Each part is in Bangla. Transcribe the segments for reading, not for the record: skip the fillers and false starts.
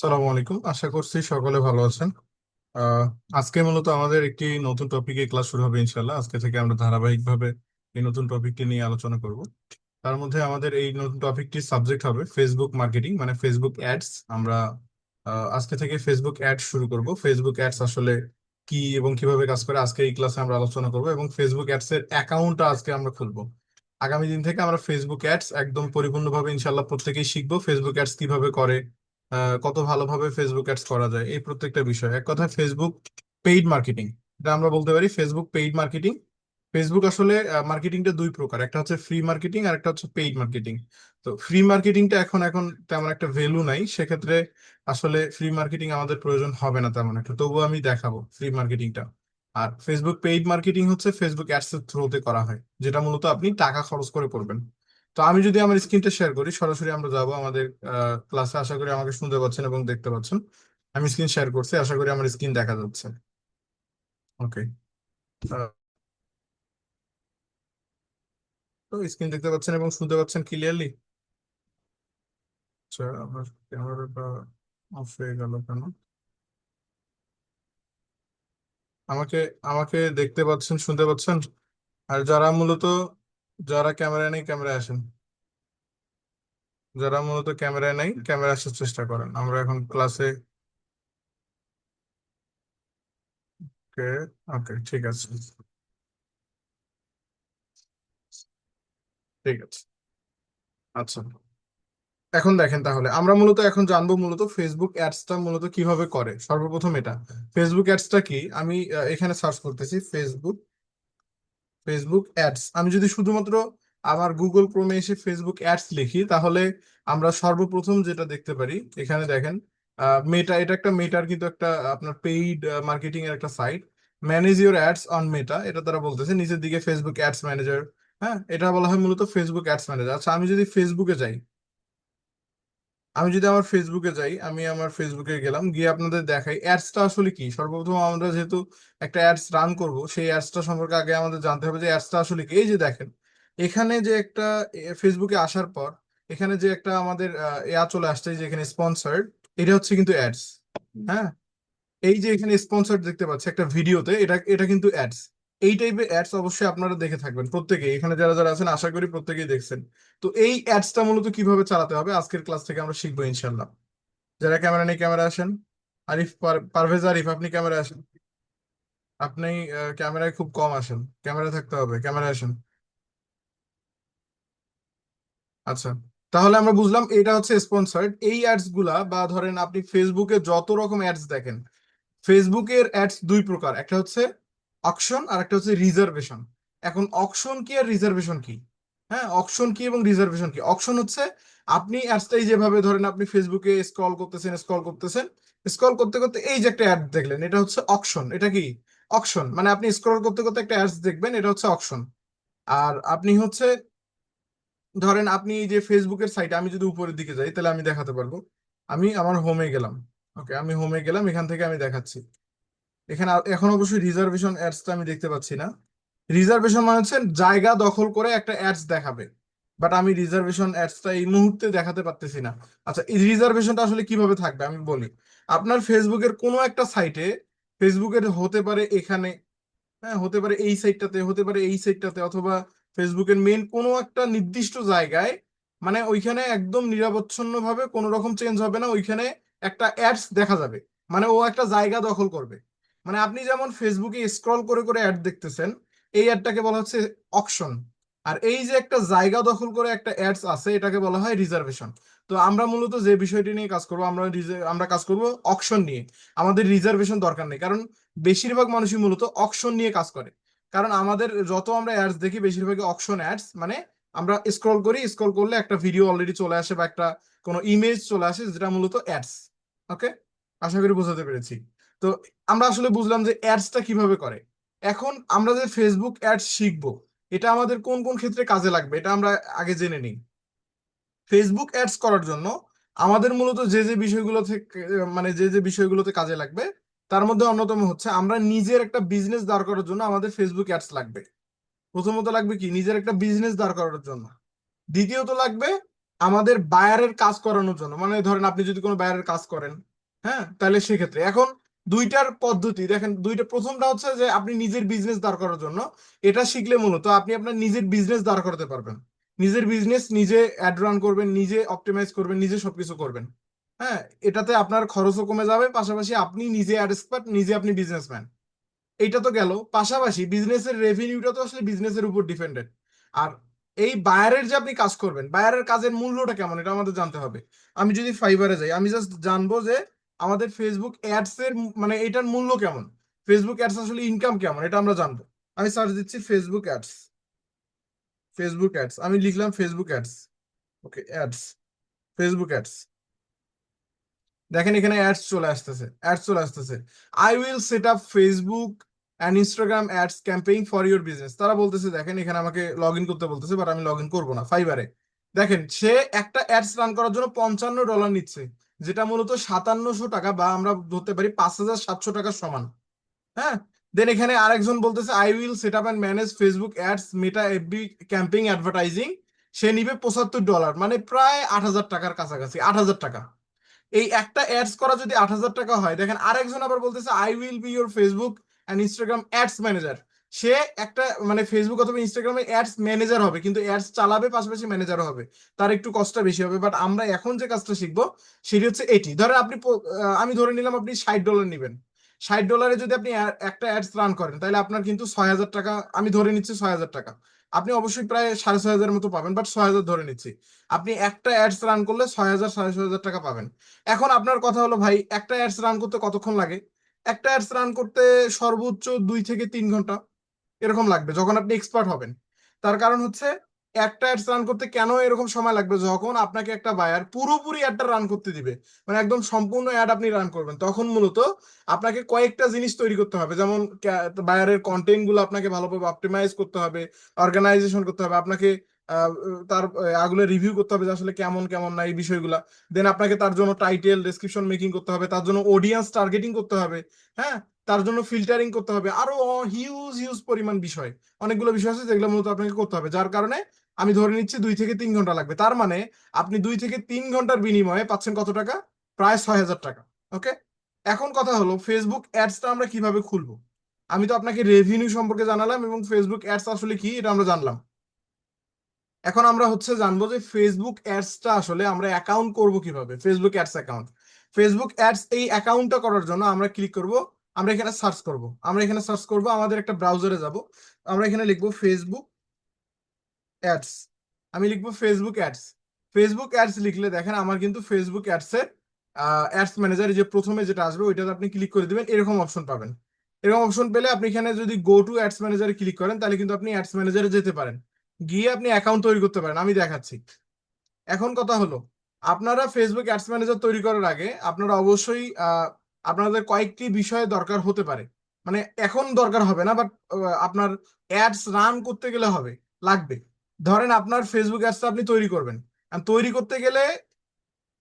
সালামু আলাইকুম, আশা করছি সকলে ভালো আছেন। আহ, আজকে মূলত আমাদের একটি নতুন টপিকে ক্লাস শুরু হবে ইনশাল্লাহ। আজকে থেকে আমরা ধারাবাহিকভাবে এই নতুন টপিকটি নিয়ে আলোচনা করব। তার মধ্যে আমাদের এই নতুন টপিকটির সাবজেক্ট হবে ফেসবুক মার্কেটিং, মানে ফেসবুক অ্যাডস। আমরা আজকে থেকে ফেসবুক অ্যাডস শুরু করব। ফেসবুক অ্যাডস আসলে কি এবং কিভাবে কাজ করে আজকে এই ক্লাসে আমরা আলোচনা করব, এবং ফেসবুক অ্যাডস এর অ্যাকাউন্টটা আজকে আমরা খুলবো। আগামী দিন থেকে আমরা ফেসবুক অ্যাডস একদম পরিপূর্ণভাবে ইনশাল্লাহ প্রত্যেকেই শিখবো। ফেসবুক অ্যাডস কিভাবে করে, কত ভালোভাবে ফেসবুক অ্যাডস করা যায়, এই প্রত্যেকটা বিষয়। এক কথায় ফেসবুক পেইড মার্কেটিং, এটা আমরা বলতে পারি ফেসবুক পেইড মার্কেটিং। ফেসবুক আসলে মার্কেটিংটা দুই প্রকার, একটা হচ্ছে ফ্রি মার্কেটিং আর একটা হচ্ছে পেইড মার্কেটিং। তো ফ্রি মার্কেটিংটা এখন এখন তেমন একটা ভ্যালু নাই, সেক্ষেত্রে আসলে ফ্রি মার্কেটিং আমাদের প্রয়োজন হবে না তেমন একটা, তবুও আমি দেখাবো ফ্রি মার্কেটিংটা। আর ফেসবুক পেইড মার্কেটিং হচ্ছে ফেসবুক অ্যাডস এর থ্রুতে করা হয়, যেটা মূলত আপনি টাকা খরচ করে করবেন। তো আমি যদি আমার স্ক্রিনটা শেয়ার করি, সরাসরি আমরা যাব আমাদের ক্লাসে। আশা করি আমাকে শুনতে পাচ্ছেন এবং দেখতে পাচ্ছেন। আমি স্ক্রিন শেয়ার করছি, আশা করি আমার স্ক্রিন দেখা যাচ্ছে। ওকে। তো স্ক্রিন দেখতে পাচ্ছেন এবং শুনতে পাচ্ছেন ক্লিয়ারলি? আচ্ছা, আমার ক্যামেরাটা অফ হয়ে গেল কেন? আমাকে আমাকে দেখতে পাচ্ছেন, শুনতে পাচ্ছেন? আর যারা মূলত, যারা ক্যামেরা নেই ক্যামেরা আসেন, যারা মূলত ক্যামেরা নেই ক্যামেরা আসার চেষ্টা করেন। আমরা এখন ক্লাসে। ওকে। ওকে, ঠিক আছে। ঠিক আছে। আচ্ছা, এখন দেখেন, তাহলে আমরা মূলত এখন জানবো মূলত ফেসবুক অ্যাডসটা মূলত কিভাবে করে। সর্বপ্রথম এটা ফেসবুক অ্যাডসটা কি, আমি এখানে সার্চ করতেছি ফেসবুক, ফেসবুক অ্যাডস। আমি যদি শুধুমাত্র আমার গুগল ক্রোমে এসে ফেসবুক অ্যাডস লিখি, তাহলে আমরা সর্বপ্রথম যেটা দেখতে পারি, এখানে দেখেন মেটা, এটা একটা মেটার কিন্তু একটা আপনার পেইড মার্কেটিং এর একটা site. Manage your ads on Meta, এটা তারা বলতেছে নিচের দিকে ফেসবুক অ্যাডস ম্যানেজার। হ্যাঁ, এটা বলা হয় মূলত ফেসবুক অ্যাডস ম্যানেজার। আচ্ছা, আমি যদি ফেসবুকে যাই, আমি যদি আমার ফেসবুকে যাই, আমি আমার ফেসবুকে গেলাম, গিয়ে আপনাদের দেখাই অ্যাডসটা আসলে কি। সর্বপ্রথম আমরা যেহেতু একটা অ্যাডস রান করব, সেই অ্যাডসটা সম্পর্কে আগে আমাদের জানতে হবে যে অ্যাডসটা আসলে কি। এই যে দেখেন, এখানে যে একটা ফেসবুকে আসার পর এখানে যে একটা আমাদের চলে আসছে, যে এখানে স্পন্সর্ড, এটা হচ্ছে কিন্তু অ্যাডস। হ্যাঁ, এই যে এখানে স্পন্সর দেখতে পাচ্ছি একটা ভিডিওতে, এটা এটা কিন্তু অ্যাডস। এই টাইপের অ্যাডস অবশ্যই আপনারা দেখে থাকবেন প্রত্যেকেই, এখানে যারা যারা আছেন আশা করি প্রত্যেকেই দেখছেন। তো এই অ্যাডসটা মূলত কিভাবে চালাতে হবে আজকের ক্লাস থেকে আমরা শিখবো ইনশাল্লাহ। যারা ক্যামেরা নেই ক্যামেরা আসেন। আরিফ, পারভেজ আরিফ, আপনি ক্যামেরা আসেন। আপনি ক্যামেরায় খুব কম আসেন, ক্যামেরা থাকতে হবে, ক্যামেরা আসেন। আচ্ছা, তাহলে আমরা বুঝলাম এটা হচ্ছে স্পন্সর্ড। এই অ্যাডস গুলা, বা ধরেন আপনি ফেসবুকে যত রকম অ্যাডস দেখেন, ফেসবুকের অ্যাডস দুই প্রকার, একটা হচ্ছে অকশন আর একটা হচ্ছে রিজার্ভেশন। এখন অকশন কি আর রিজার্ভেশন কি? হ্যাঁ, অকশন কি এবং রিজার্ভেশন কি? অকশন হচ্ছে আপনি অ্যাডসটাই যেভাবে ধরেন আপনি ফেসবুকে স্ক্রল করতেছেন, স্ক্রল করতেছেন, স্ক্রল করতে করতে এই যে একটা অ্যাড দেখলেন, এটা হচ্ছে অকশন। এটা কি? অকশন মানে আপনি স্ক্রল করতে করতে একটা অ্যাডস দেখবেন, এটা হচ্ছে অকশন। আর আপনি হচ্ছে, ধরেন আপনি এই যে ফেসবুকের সাইটে, আমি যদি উপরের দিকে যাই তাহলে আমি দেখাতে পারবো। আমি আমার হোমে গেলাম। ওকে, আমি হোমে গেলাম, এখান থেকে আমি দেখাচ্ছি। এখানে এখন অবশ্যই রিজার্ভেশন অ্যাডসটা আমি দেখতে পাচ্ছি না। রিজার্ভেশন মানে হচ্ছে জায়গা দখল করে একটা অ্যাডস দেখাবে, বাট আমি রিজার্ভেশন অ্যাডসটা এই মুহূর্তে দেখাতে পারতেছি না। আচ্ছা, এই রিজার্ভেশনটা আসলে কিভাবে থাকবে আমি বলি। আপনার ফেসবুকের কোনো একটা সাইটে, ফেসবুকের হতে পারে এখানে, হ্যাঁ হতে পারে এই সাইটটাতে, হতে পারে এই সাইটটাতে, অথবা ফেসবুকের মেন কোনো একটা নির্দিষ্ট জায়গায়, মানে ওইখানে একদম নিরবচ্ছিন্ন ভাবে কোনো রকম চেঞ্জ হবে না, ওইখানে একটা অ্যাডস দেখা যাবে। মানে ও একটা জায়গা দখল করবে। মানে আপনি যেমন ফেসবুকে স্ক্রল করে করে অ্যাড দেখতেছেন, এই অ্যাডটাকে বলা হচ্ছে অকশন। আর এই যে একটা জায়গা দখল করে একটা অ্যাডস আছে, এটাকে বলা হয় রিজার্ভেশন। তো আমরা মূলত যে বিষয়টি নিয়ে কাজ করবো, আমরা কাজ করব অকশন নিয়ে। আমাদের রিজার্ভেশন দরকার নেই, কারণ বেশিরভাগ মানুষই মূলত অকশন নিয়ে কাজ করে। কারণ আমাদের যত আমরা অ্যাডস দেখি বেশিরভাগই অকশন অ্যাডস, মানে আমরা স্ক্রল করি, স্ক্রল করলে একটা ভিডিও অলরেডি চলে আসে বা একটা কোনো ইমেজ চলে আসে, যেটা মূলত অ্যাডস। ওকে, আশা করি বোঝাতে পেরেছি। তো আমরা আসলে বুঝলাম যে অ্যাডসটা কিভাবে করে। এখন আমরা যে ফেসবুক অ্যাডস শিখবো, এটা আমাদের কোন কোন ক্ষেত্রে কাজে লাগবে এটা আমরা আগে জেনে নিই। ফেসবুক অ্যাডস করার জন্য আমাদের মূলত যে যে বিষয়গুলো থেকে, মানে যে যে বিষয়গুলোতে কাজে লাগবে, তার মধ্যে অন্যতম হচ্ছে আমরা নিজের একটা বিজনেস দাঁড় করার জন্য আমাদের ফেসবুক অ্যাডস লাগবে। প্রথমত লাগবে কি, নিজের একটা বিজনেস দাঁড় করানোর জন্য। দ্বিতীয়ত লাগবে আমাদের বায়ারের কাজ করানোর জন্য, মানে ধরেন আপনি যদি কোনো বায়ারের কাজ করেন, হ্যাঁ, তাহলে সেক্ষেত্রে এখন দুইটার পদ্ধতি দেখেন, দুইটা, প্রথমটা হচ্ছে যে আপনি নিজের বিজনেস দাঁড় করার জন্য এটা শিখলে মূলত আপনি আপনার নিজের বিজনেস দাঁড় করাতে পারবেন। নিজের বিজনেস নিজে অ্যাড রান করবেন, নিজে অপটিমাইজ করবেন, নিজে সবকিছু করবেন। হ্যাঁ, এটাতে আপনার খরচও কমে যাবে, পাশাপাশি আপনি নিজে অ্যাড এক্সপার্ট, নিজে আপনি বিজনেসম্যান। এইটা তো গেল, পাশাপাশি বিজনেসের রেভিনিউটা তো আসলে বিজনেসের উপর ডিপেন্ডেন্ট। আর এই বায়ারের যে আপনি কাজ করবেন, বায়ারের কাজের মূল্যটা কেমন এটা আমাদের জানতে হবে। আমি যদি ফাইবারে যাই, আমি জাস্ট জানবো যে আমাদের ফেসবুক অ্যাডস এর মানে এটার মূল্য কেমন, ফেসবুক অ্যাডস আসলে ইনকাম কেমন, এটা আমরা জানবো। আমি সার্চ দিচ্ছি ফেসবুক অ্যাডস, ফেসবুক অ্যাডস আমি লিখলাম ফেসবুক অ্যাডস। ওকে, অ্যাডস, ফেসবুক অ্যাডস। দেখেন এখানে অ্যাডস চলে আসতেছে। I will set up Facebook and Instagram ads campaign for your business, তারা বলতেছে। দেখেন এখানে আমাকে লগ ইন করতে বলতেছে, বাট আমি লগ ইন করবো না ফাইবারে। দেখেন সে একটা অ্যাডস রান করার জন্য $55 নিচ্ছে, যেটা মূলত 5700 টাকা, বা আমরা ধরতে পারি 5700 টাকার সমান। হ্যাঁ, দেন এখানে আরেকজন বলতেছে I will set up and manage Facebook ads Meta FB campaign advertising, সে নিবে $75, মানে প্রায় 8000 টাকার কাছাকাছি, 8000 টাকা। এই একটা অ্যাডস করা যদি 8000 টাকা হয়, দেখেন আরেকজন আবার বলতেছে I will be your Facebook and Instagram ads manager. সে একটা মানে ফেসবুক অথবা ইনস্টাগ্রামে অ্যাডস ম্যানেজার হবে, কিন্তু অ্যাডস চালাবে, পাশাপাশি ম্যানেজারও হবে। তার একটু কষ্টটা বেশি হবে, বাট আমরা এখন যে কাজটা শিখবো সেটি হচ্ছে এটি। ধরেন আপনি আমি ধরে নিলাম আপনি $60 নেবেন। $60 যদি আপনি একটা অ্যাডস রান করেন, তাহলে আপনার কিন্তু 6000 টাকা, আমি ধরে নিচ্ছি 6000 টাকা। আপনি অবশ্যই প্রায় 6500 মতো পাবেন, বাট 6000 ধরে নিচ্ছি। আপনি একটা অ্যাডস রান করলে 6000 6500 টাকা পাবেন। এখন আপনার কথা হলো ভাই, একটা অ্যাডস রান করতে কতক্ষণ লাগে? একটা অ্যাডস রান করতে সর্বোচ্চ 2 থেকে 3 ঘন্টা এরকম লাগবে, যখন আপনি এক্সপার্ট হবেন। তার কারণ হচ্ছে একটা অ্যাডস রান করতে কেন এরকম সময় লাগবে, যখন আপনাকে একটা বায়ার পুরোপুরি অ্যাডটা রান করতে দিবে, মানে একদম সম্পূর্ণ অ্যাড আপনি রান করবেন, তখন মূলত আপনাকে কয়েকটা জিনিস তৈরি করতে হবে। যেমন বায়ারের কন্টেন্ট গুলো আপনাকে ভালোভাবে অপটিমাইজ করতে হবে, অর্গানাইজেশন করতে হবে আপনাকে, আহ, তার আগুলো রিভিউ করতে হবে যে আসলে কেমন কেমন না এই বিষয়গুলা। দেন আপনাকে তার জন্য টাইটেল ডেসক্রিপশন মেকিং করতে হবে, তার জন্য অডিয়েন্স টার্গেটিং করতে হবে। হ্যাঁ, তার জন্য ফিল্টারিং করতে হবে, আরো হিউজ হিউজ পরিমাণ বিষয়, অনেকগুলো বিষয় আছে যেগুলো মূলত আপনাকে করতে হবে। যার কারণে আমি ধরে নিচ্ছি 2 থেকে 3 ঘন্টা লাগবে। তার মানে আপনি 2 থেকে 3 ঘন্টার বিনিময়ে পাচ্ছেন কত টাকা? প্রায় 6000 টাকা। ওকে, এখন কথা হলো ফেসবুক অ্যাডসটা আমরা কিভাবে খুলবো। আমি তো আপনাকে রেভিনিউ সম্পর্কে জানালাম এবং ফেসবুক অ্যাডস আসলে কি এটা আমরা জানলাম। এখন আমরা হচ্ছে জানবো যে ফেসবুক অ্যাডসটা আসলে আমরা অ্যাকাউন্ট করব কিভাবে, Facebook ads account. Facebook ads এই অ্যাকাউন্টটা করার জন্য আমরা ক্লিক করব, আমরা এখানে সার্চ করব, আমাদের একটা ব্রাউজারে যাব, আমরা এখানে লিখবো ফেসবুক অ্যাডস। আমি লিখবো ফেসবুক অ্যাডস। ফেসবুক অ্যাডস লিখলে দেখেন আমার কিন্তু ফেসবুক অ্যাডস এর অ্যাডস ম্যানেজার যে প্রথমে যেটা আসবে ওইটাতে আপনি ক্লিক করে দিবেন, এরকম অপশন পাবেন। এরকম অপশন পেলে আপনি এখানে যদি গো টু অ্যাডস ম্যানেজারে ক্লিক করেন, তাহলে কিন্তু আপনি অ্যাডস ম্যানেজারে যেতে পারেন, গিয়ে আপনি অ্যাকাউন্ট তৈরি করতে পারেন। আমি দেখাচ্ছি। এখন কথা হলো, আপনারা ফেসবুক অ্যাডস ম্যানেজার তৈরি করার আগে আপনারা অবশ্যই আপনাদের কয়েকটি বিষয় দরকার হতে পারে। মানে এখন দরকার হবে না, বাট আপনার অ্যাডস রান করতে গেলে হবে, লাগবে। ধরেন আপনার ফেসবুক অ্যাডসটা আপনি তৈরি করবেন, আর তৈরি করতে গেলে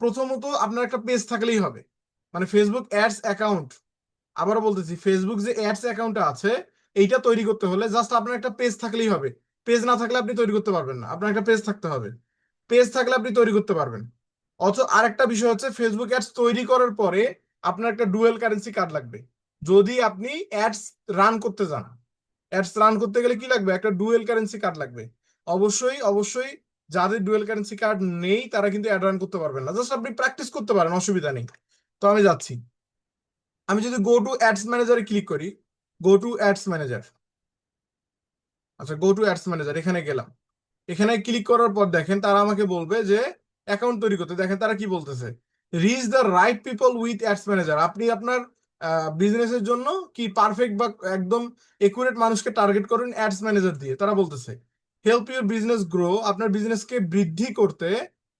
প্রথমত আপনার একটা পেজ থাকলেই হবে, মানে ফেসবুক অ্যাডস অ্যাকাউন্ট। আবারও বলতেছি, ফেসবুক যে অ্যাডস অ্যাকাউন্টটা আছে এইটা তৈরি করতে হলে জাস্ট আপনার একটা পেজ থাকলেই হবে। পেজ না থাকলে আপনি তৈরি করতে পারবেন না, আপনার একটা পেজ থাকতে হবে। পেজ থাকলে আপনি তৈরি করতে পারবেন। আরেকটা বিষয় হচ্ছে ফেসবুক অ্যাডস তৈরি করার পরে আপনার একটা ডুয়েল কারেন্সি কার্ড লাগবে, যদি আপনি অ্যাডস রান করতে যান। অ্যাডস রান করতে গেলে কি লাগবে? একটা ডুয়েল কারেন্সি কার্ড লাগবে। অবশ্যই অবশ্যই, যাদের ডুয়েল কারেন্সি কার্ড নেই তারা কিন্তু অ্যাড রান করতে পারবেন না, জাস্ট আপনি প্র্যাকটিস করতে পারেন, অসুবিধা নেই। তো আমি যাচ্ছি, আমি যদি গো টু অ্যাডস ম্যানেজারে ক্লিক করি, গো টু অ্যাডস ম্যানেজার, আচ্ছা গো টু অ্যাডস ম্যানেজার এখানে গেলাম। এখানে ক্লিক করার পর দেখেন তারা আমাকে বলবে যে অ্যাকাউন্ট তৈরি করতে। দেখেন তারা কি বলতেছে, reach the right people with ads manager. আপনি আপনার বিজনেসের জন্য কি পারফেক্ট বা একদম একুরেট মানুষকে টার্গেট করুন অ্যাডস ম্যানেজার দিয়ে, তারা বলতেছে। হেল্প ইউর বিজনেস গ্রো, আপনার বিজনেসকে বৃদ্ধি করতে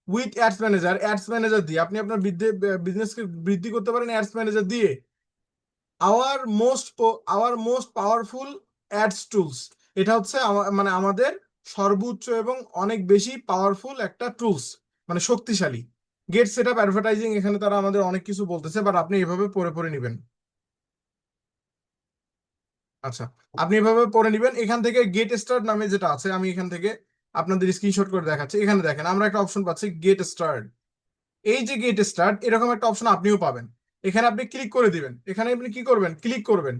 with ads manager, ads manager দিয়ে আপনি আপনার বিজনেসকে বৃদ্ধি করতে পারেন অ্যাডস ম্যানেজার দিয়ে। Hour most powerful ads tools, এটা হচ্ছে মানে আমাদের সর্বোচ্চ এবং অনেক বেশি পাওয়ারফুল একটা টুলস, মানে শক্তিশালী। গেট সেট আপ অ্যাডভার্টাইজিং, এখানে তারা আমাদের অনেক কিছু বলতেছে, বাট আপনি এভাবে পড়ে পড়ে নেবেন। আচ্ছা, আপনি এভাবে পড়ে নেবেন। এখান থেকে গেট স্টার্ট নামে যেটা আছে, আমি এখান থেকে আপনাদের স্ক্রিনশট করে দেখাচ্ছি। এখানে দেখেন আমরা একটা অপশন পাচ্ছি গেট স্টার্ট। এই যে গেট স্টার্ট, এরকম একটা অপশন আপনিও পাবেন। এখানে আপনি ক্লিক করে দিবেন, এখানে আপনি কি করবেন, ক্লিক করবেন।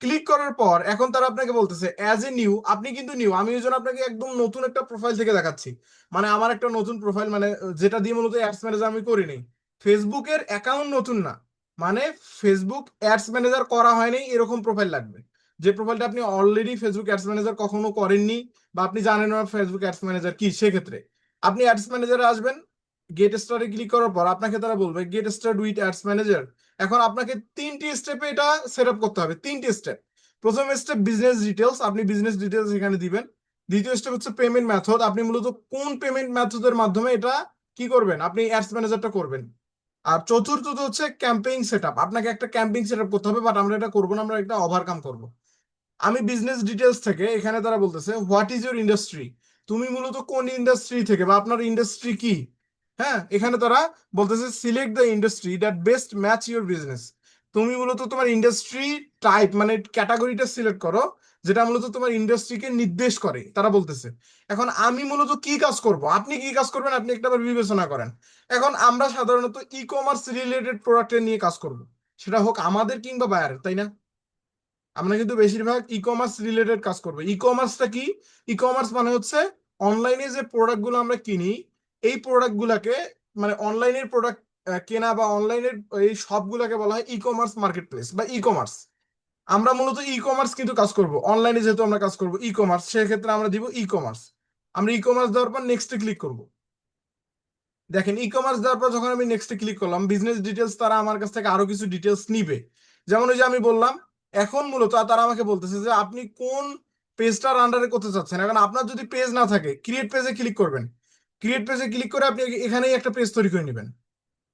ক্লিক করার পর এখন তারা আপনাকে বলতেছে অ্যাজ এ নিউ, আপনি কিন্তু নিউ, আমি ওই জন্য আপনাকে একদম নতুন একটা প্রোফাইল থেকে দেখাচ্ছি। মানে আমার একটা নতুন প্রোফাইল, মানে যেটা দিয়ে মূলত অ্যাডস ম্যানেজার আমি করিনি, ফেসবুকের অ্যাকাউন্ট নতুন না, মানে ফেসবুক অ্যাডস ম্যানেজার করা হয়নি এরকম প্রোফাইল লাগবে। যে প্রোফাইলটা আপনি অলরেডি ফেসবুক অ্যাডস ম্যানেজার কখনো করেননি, বা আপনি জানেন না ফেসবুক অ্যাডস ম্যানেজার কি, সেক্ষেত্রে আপনি অ্যাডস ম্যানেজারে আসবেন। গেট স্টার্টে ক্লিক করার পর আপনাকে তারা বলবে get start with ads manager. এখন আপনাকে 3টি স্টেপে এটা সেট আপ করতে হবে, 3টি স্টেপ। প্রথম স্টেপ বিজনেস ডিটেলস, আপনি বিজনেস ডিটেলস এখানে দিবেন। দ্বিতীয় স্টেপ হচ্ছে পেমেন্ট মেথড, আপনি মূলত কোন পেমেন্ট মেথডের মাধ্যমে এটা কি করবেন, আপনি অ্যাডস ম্যানেজারটা করবেন। আর চতুর্থত হচ্ছে ক্যাম্পেইন সেটআপ, আপনাকে একটা ক্যাম্পেইন সেটআপ করতে হবে, বাট আমরা এটা করবো না, আমরা এটা ওভারকাম করব। আমি বিজনেস ডিটেলস থেকে এখানে তারা বলতেছে হোয়াট ইজ ইউর ইন্ডাস্ট্রি, তুমি মূলত কোন ইন্ডাস্ট্রি থেকে, বা আপনার ইন্ডাস্ট্রি কি। হ্যাঁ, এখানে তারা বলতেছে select the industry that best match your business, তুমি মূলত তোমার ইন্ডাস্ট্রি টাইপ মানে ক্যাটাগরিটা সিলেক্ট করো, যেটা মূলত তোমার ইন্ডাস্ট্রিকে নির্দেশ করে তারা বলতেছে। এখন আমি মূলত কি কাজ করব, আপনি কি কাজ করবেন, আপনি একটাবার বিবেচনা করেন। এখন আমরা সাধারণত ই কমার্স রিলেটেড প্রোডাক্টের নিয়ে কাজ করব, সেটা হোক আমাদের কিংবা বায়ারের, তাই না? আমরা কিন্তু বেশিরভাগ ই কমার্স রিলেটেড কাজ করবো। ই কমার্সটা কি? ই কমার্স মানে হচ্ছে অনলাইনে যে প্রোডাক্ট গুলো আমরা কিনি, এই প্রোডাক্ট গুলাকে, মানে অনলাইনের প্রোডাক্ট কেনা বা অনলাইনের এই সবগুলোকে বলা হয় ই কমার্স মার্কেট প্লেস বা ই কমার্স। আমরা মূলত ই কমার্স কিন্তু কাজ করব অনলাইনে, যেহেতু আমরা কাজ করব ই কমার্স, সেক্ষেত্রে আমরা দিব ই কমার্স। আমরা ই কমার্স দেওয়ার পর নেক্সটে ক্লিক করব। দেখেন ই কমার্স দেওয়ার পর যখন আমি নেক্সটে ক্লিক করলাম, বিজনেস ডিটেলস তারা আমার কাছ থেকে আরো কিছু ডিটেলস নিবে। যেমন ওই যে আমি বললাম, এখন মূলত তারা আমাকে বলতেছে যে আপনি কোন পেজটার আন্ডারে করতে চাচ্ছেন। এখন আপনার যদি পেজ না থাকে, ক্রিয়েট পেজে ক্লিক করবেন। ক্রিয়েট পেজে ক্লিক করে আপনি এখানেই একটা পেজ তৈরি করে নেবেন।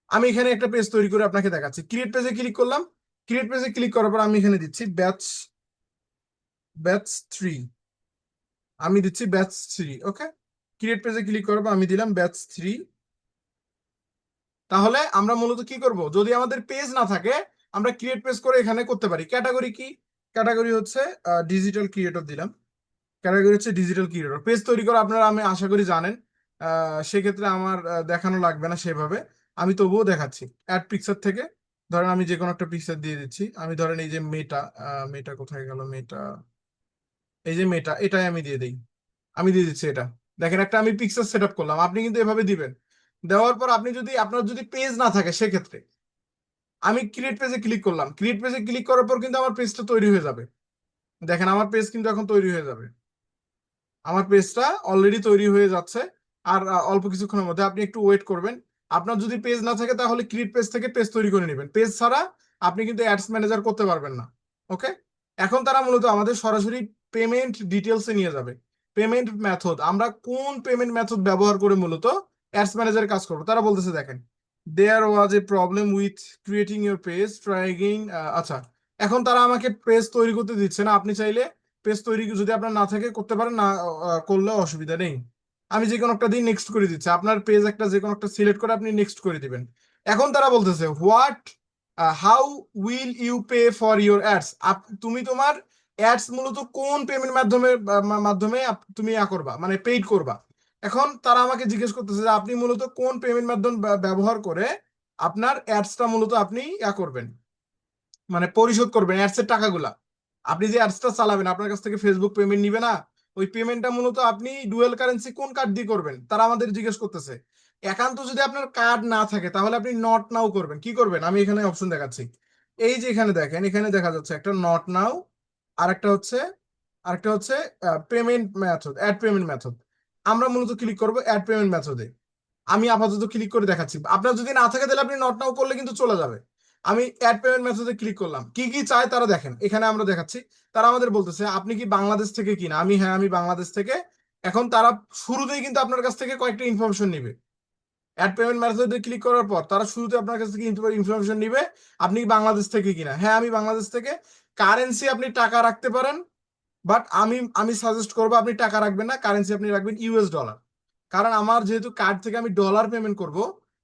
আমি এখানে একটা পেজ তৈরি করে আপনাকে দেখাচ্ছি। ক্রিয়েট পেজে ক্লিক করলাম। ক্রিয়েট পেজে ক্লিক করার পর আমি এখানে দিচ্ছি ব্যাচ ব্যাচ 3, আমি দিচ্ছি ব্যাচ 3। ওকে, ক্রিয়েট পেজে ক্লিক করার পর আমি দিলাম ব্যাচ 3। তাহলে আমরা মূলত কি করব, যদি আমাদের পেজ না থাকে আমরা ক্রিয়েট পেজ করে এখানে করতে পারি। ক্যাটাগরি কি? ক্যাটাগরি হচ্ছে ডিজিটাল ক্রিয়েটর দিলাম। ক্যাটাগরি হচ্ছে ডিজিটাল ক্রিয়েটর। পেজ তৈরি করা আপনারা আমি আশা করি জানেন, সেক্ষেত্রে আমার দেখানো লাগবে না সেভাবে, আমি তবুও দেখাচ্ছি। অ্যাড পিকচার থেকে ধরেন আমি যে কোনো একটা পিকচার দিয়ে দিচ্ছি। আমি ধরেন এই যে মেটা, মেটা কোথায় গেল, মেটা, এই যে মেটা, এটাই আমি দিয়ে দিই। আমি দিয়ে দিচ্ছি এটা। দেখেন একটা আমি পিকচার সেট আপ করলাম, আপনি কিন্তু এভাবে দিবেন। দেওয়ার পর আপনি যদি, আপনার যদি পেজ না থাকে সেক্ষেত্রে আমি ক্রিয়েট পেজে ক্লিক করলাম। ক্রিয়েট পেজে ক্লিক করার পর কিন্তু আমার পেজটা তৈরি হয়ে যাবে। দেখেন আমার পেজ কিন্তু এখন তৈরি হয়ে যাবে, আমার পেজটা অলরেডি তৈরি হয়ে যাচ্ছে। আর অল্প কিছুক্ষণের মধ্যে, আপনি একটু ওয়েট করবেন। আপনার যদি পেজ না থাকে তাহলে ক্রিয়েট পেজ থেকে পেজ তৈরি করে নেবেন, পেজ ছাড়া আপনি কিন্তু অ্যাডস ম্যানেজার করতে পারবেন না। ওকে, এখন তারা মূলত আমাদের সরাসরি পেমেন্ট ডিটেলসে নিয়ে যাবে। পেমেন্ট মেথড, আমরা কোন পেমেন্ট মেথড ব্যবহার করে মূলত অ্যাডস ম্যানেজারে কাজ করবো, তারা বলতেছে দেখেন there was a problem with creating your page, try again. আচ্ছা, এখন তারা আমাকে পেজ তৈরি করতে দিচ্ছে না। আপনি চাইলে পেজ তৈরি যদি আপনার না থাকে করতে পারেন না, করলেও অসুবিধা নেই। আমি যে কোনো একটা দিন নেক্সট করে দিচ্ছি, আপনার পেজ একটা যে কোনো একটা সিলেক্ট করে আপনি নেক্সট করে দিবেন। এখন তারা বলতেছে what, how will you pay for your ads, তুমি তোমার অ্যাডস মূলত কোন পেমেন্ট মাধ্যমে মাধ্যমে তুমি করবা, মানে পেইড করবা। এখন তারা আমাকে জিজ্ঞেস করতেছে যে আপনি মূলত কোন পেমেন্ট মাধ্যম ব্যবহার করে আপনার অ্যাডসটা মূলত আপনি করবেন, মানে পরিশোধ করবেন অ্যাডস এর টাকাগুলা। আপনি যে অ্যাডসটা চালাবেন আপনার কাছ থেকে ফেসবুক পেমেন্ট নিবে না, ওই পেমেন্টটা মূলত আপনি ডুয়েল কারেন্সি কোন কার্ড দিয়ে করবেন তারা আমাদের জিজ্ঞেস করতেছে। একান্ত যদি আপনার কার্ড না থাকে তাহলে আপনি নট নাও করবেন। কি করবেন, আমি এখানে অপশন দেখাচ্ছি। এই যে এখানে দেখেন, এখানে দেখা যাচ্ছে একটা নট নাও, আরেকটা হচ্ছে আরেকটা হচ্ছে payment method, add payment method. আমরা মূলত ক্লিক করব অ্যাড পেমেন্ট মেথডে। আমি আপাতত ক্লিক করে দেখাচ্ছি, আপনার যদি না থাকে তাহলে আপনি নট নাও করলে কিন্তু চলে যাবে। আমি অ্যাড পেমেন্ট মেথডে ক্লিক করলাম। কি কি চাই তারা দেখেন, এখানে আমরা দেখাচ্ছি। তারা আমাদের বলতেছে আপনি কি বাংলাদেশ থেকে কিনা, আমি হ্যাঁ আমি বাংলাদেশ থেকে। এখন তারা শুরুতেই কিন্তু আপনার কাছ থেকে কয়েকটা ইনফরমেশন নিবে। অ্যাড পেমেন্ট মেথডে ক্লিক করার পর তারা শুরুতে আপনার কাছ থেকে ইনফরমেশন নিবে, আপনি কি বাংলাদেশ থেকে কিনা, হ্যাঁ আমি বাংলাদেশ থেকে। কারেন্সি আপনি টাকা রাখতে পারেন, বাট আমি আমি সাজেস্ট করবো আপনি টাকা রাখবেন না, কারেন্সি আপনি রাখবেন ইউএস ডলার। কারণ আমার যেহেতু কার্ড থেকে আমি ডলার পেমেন্ট করব,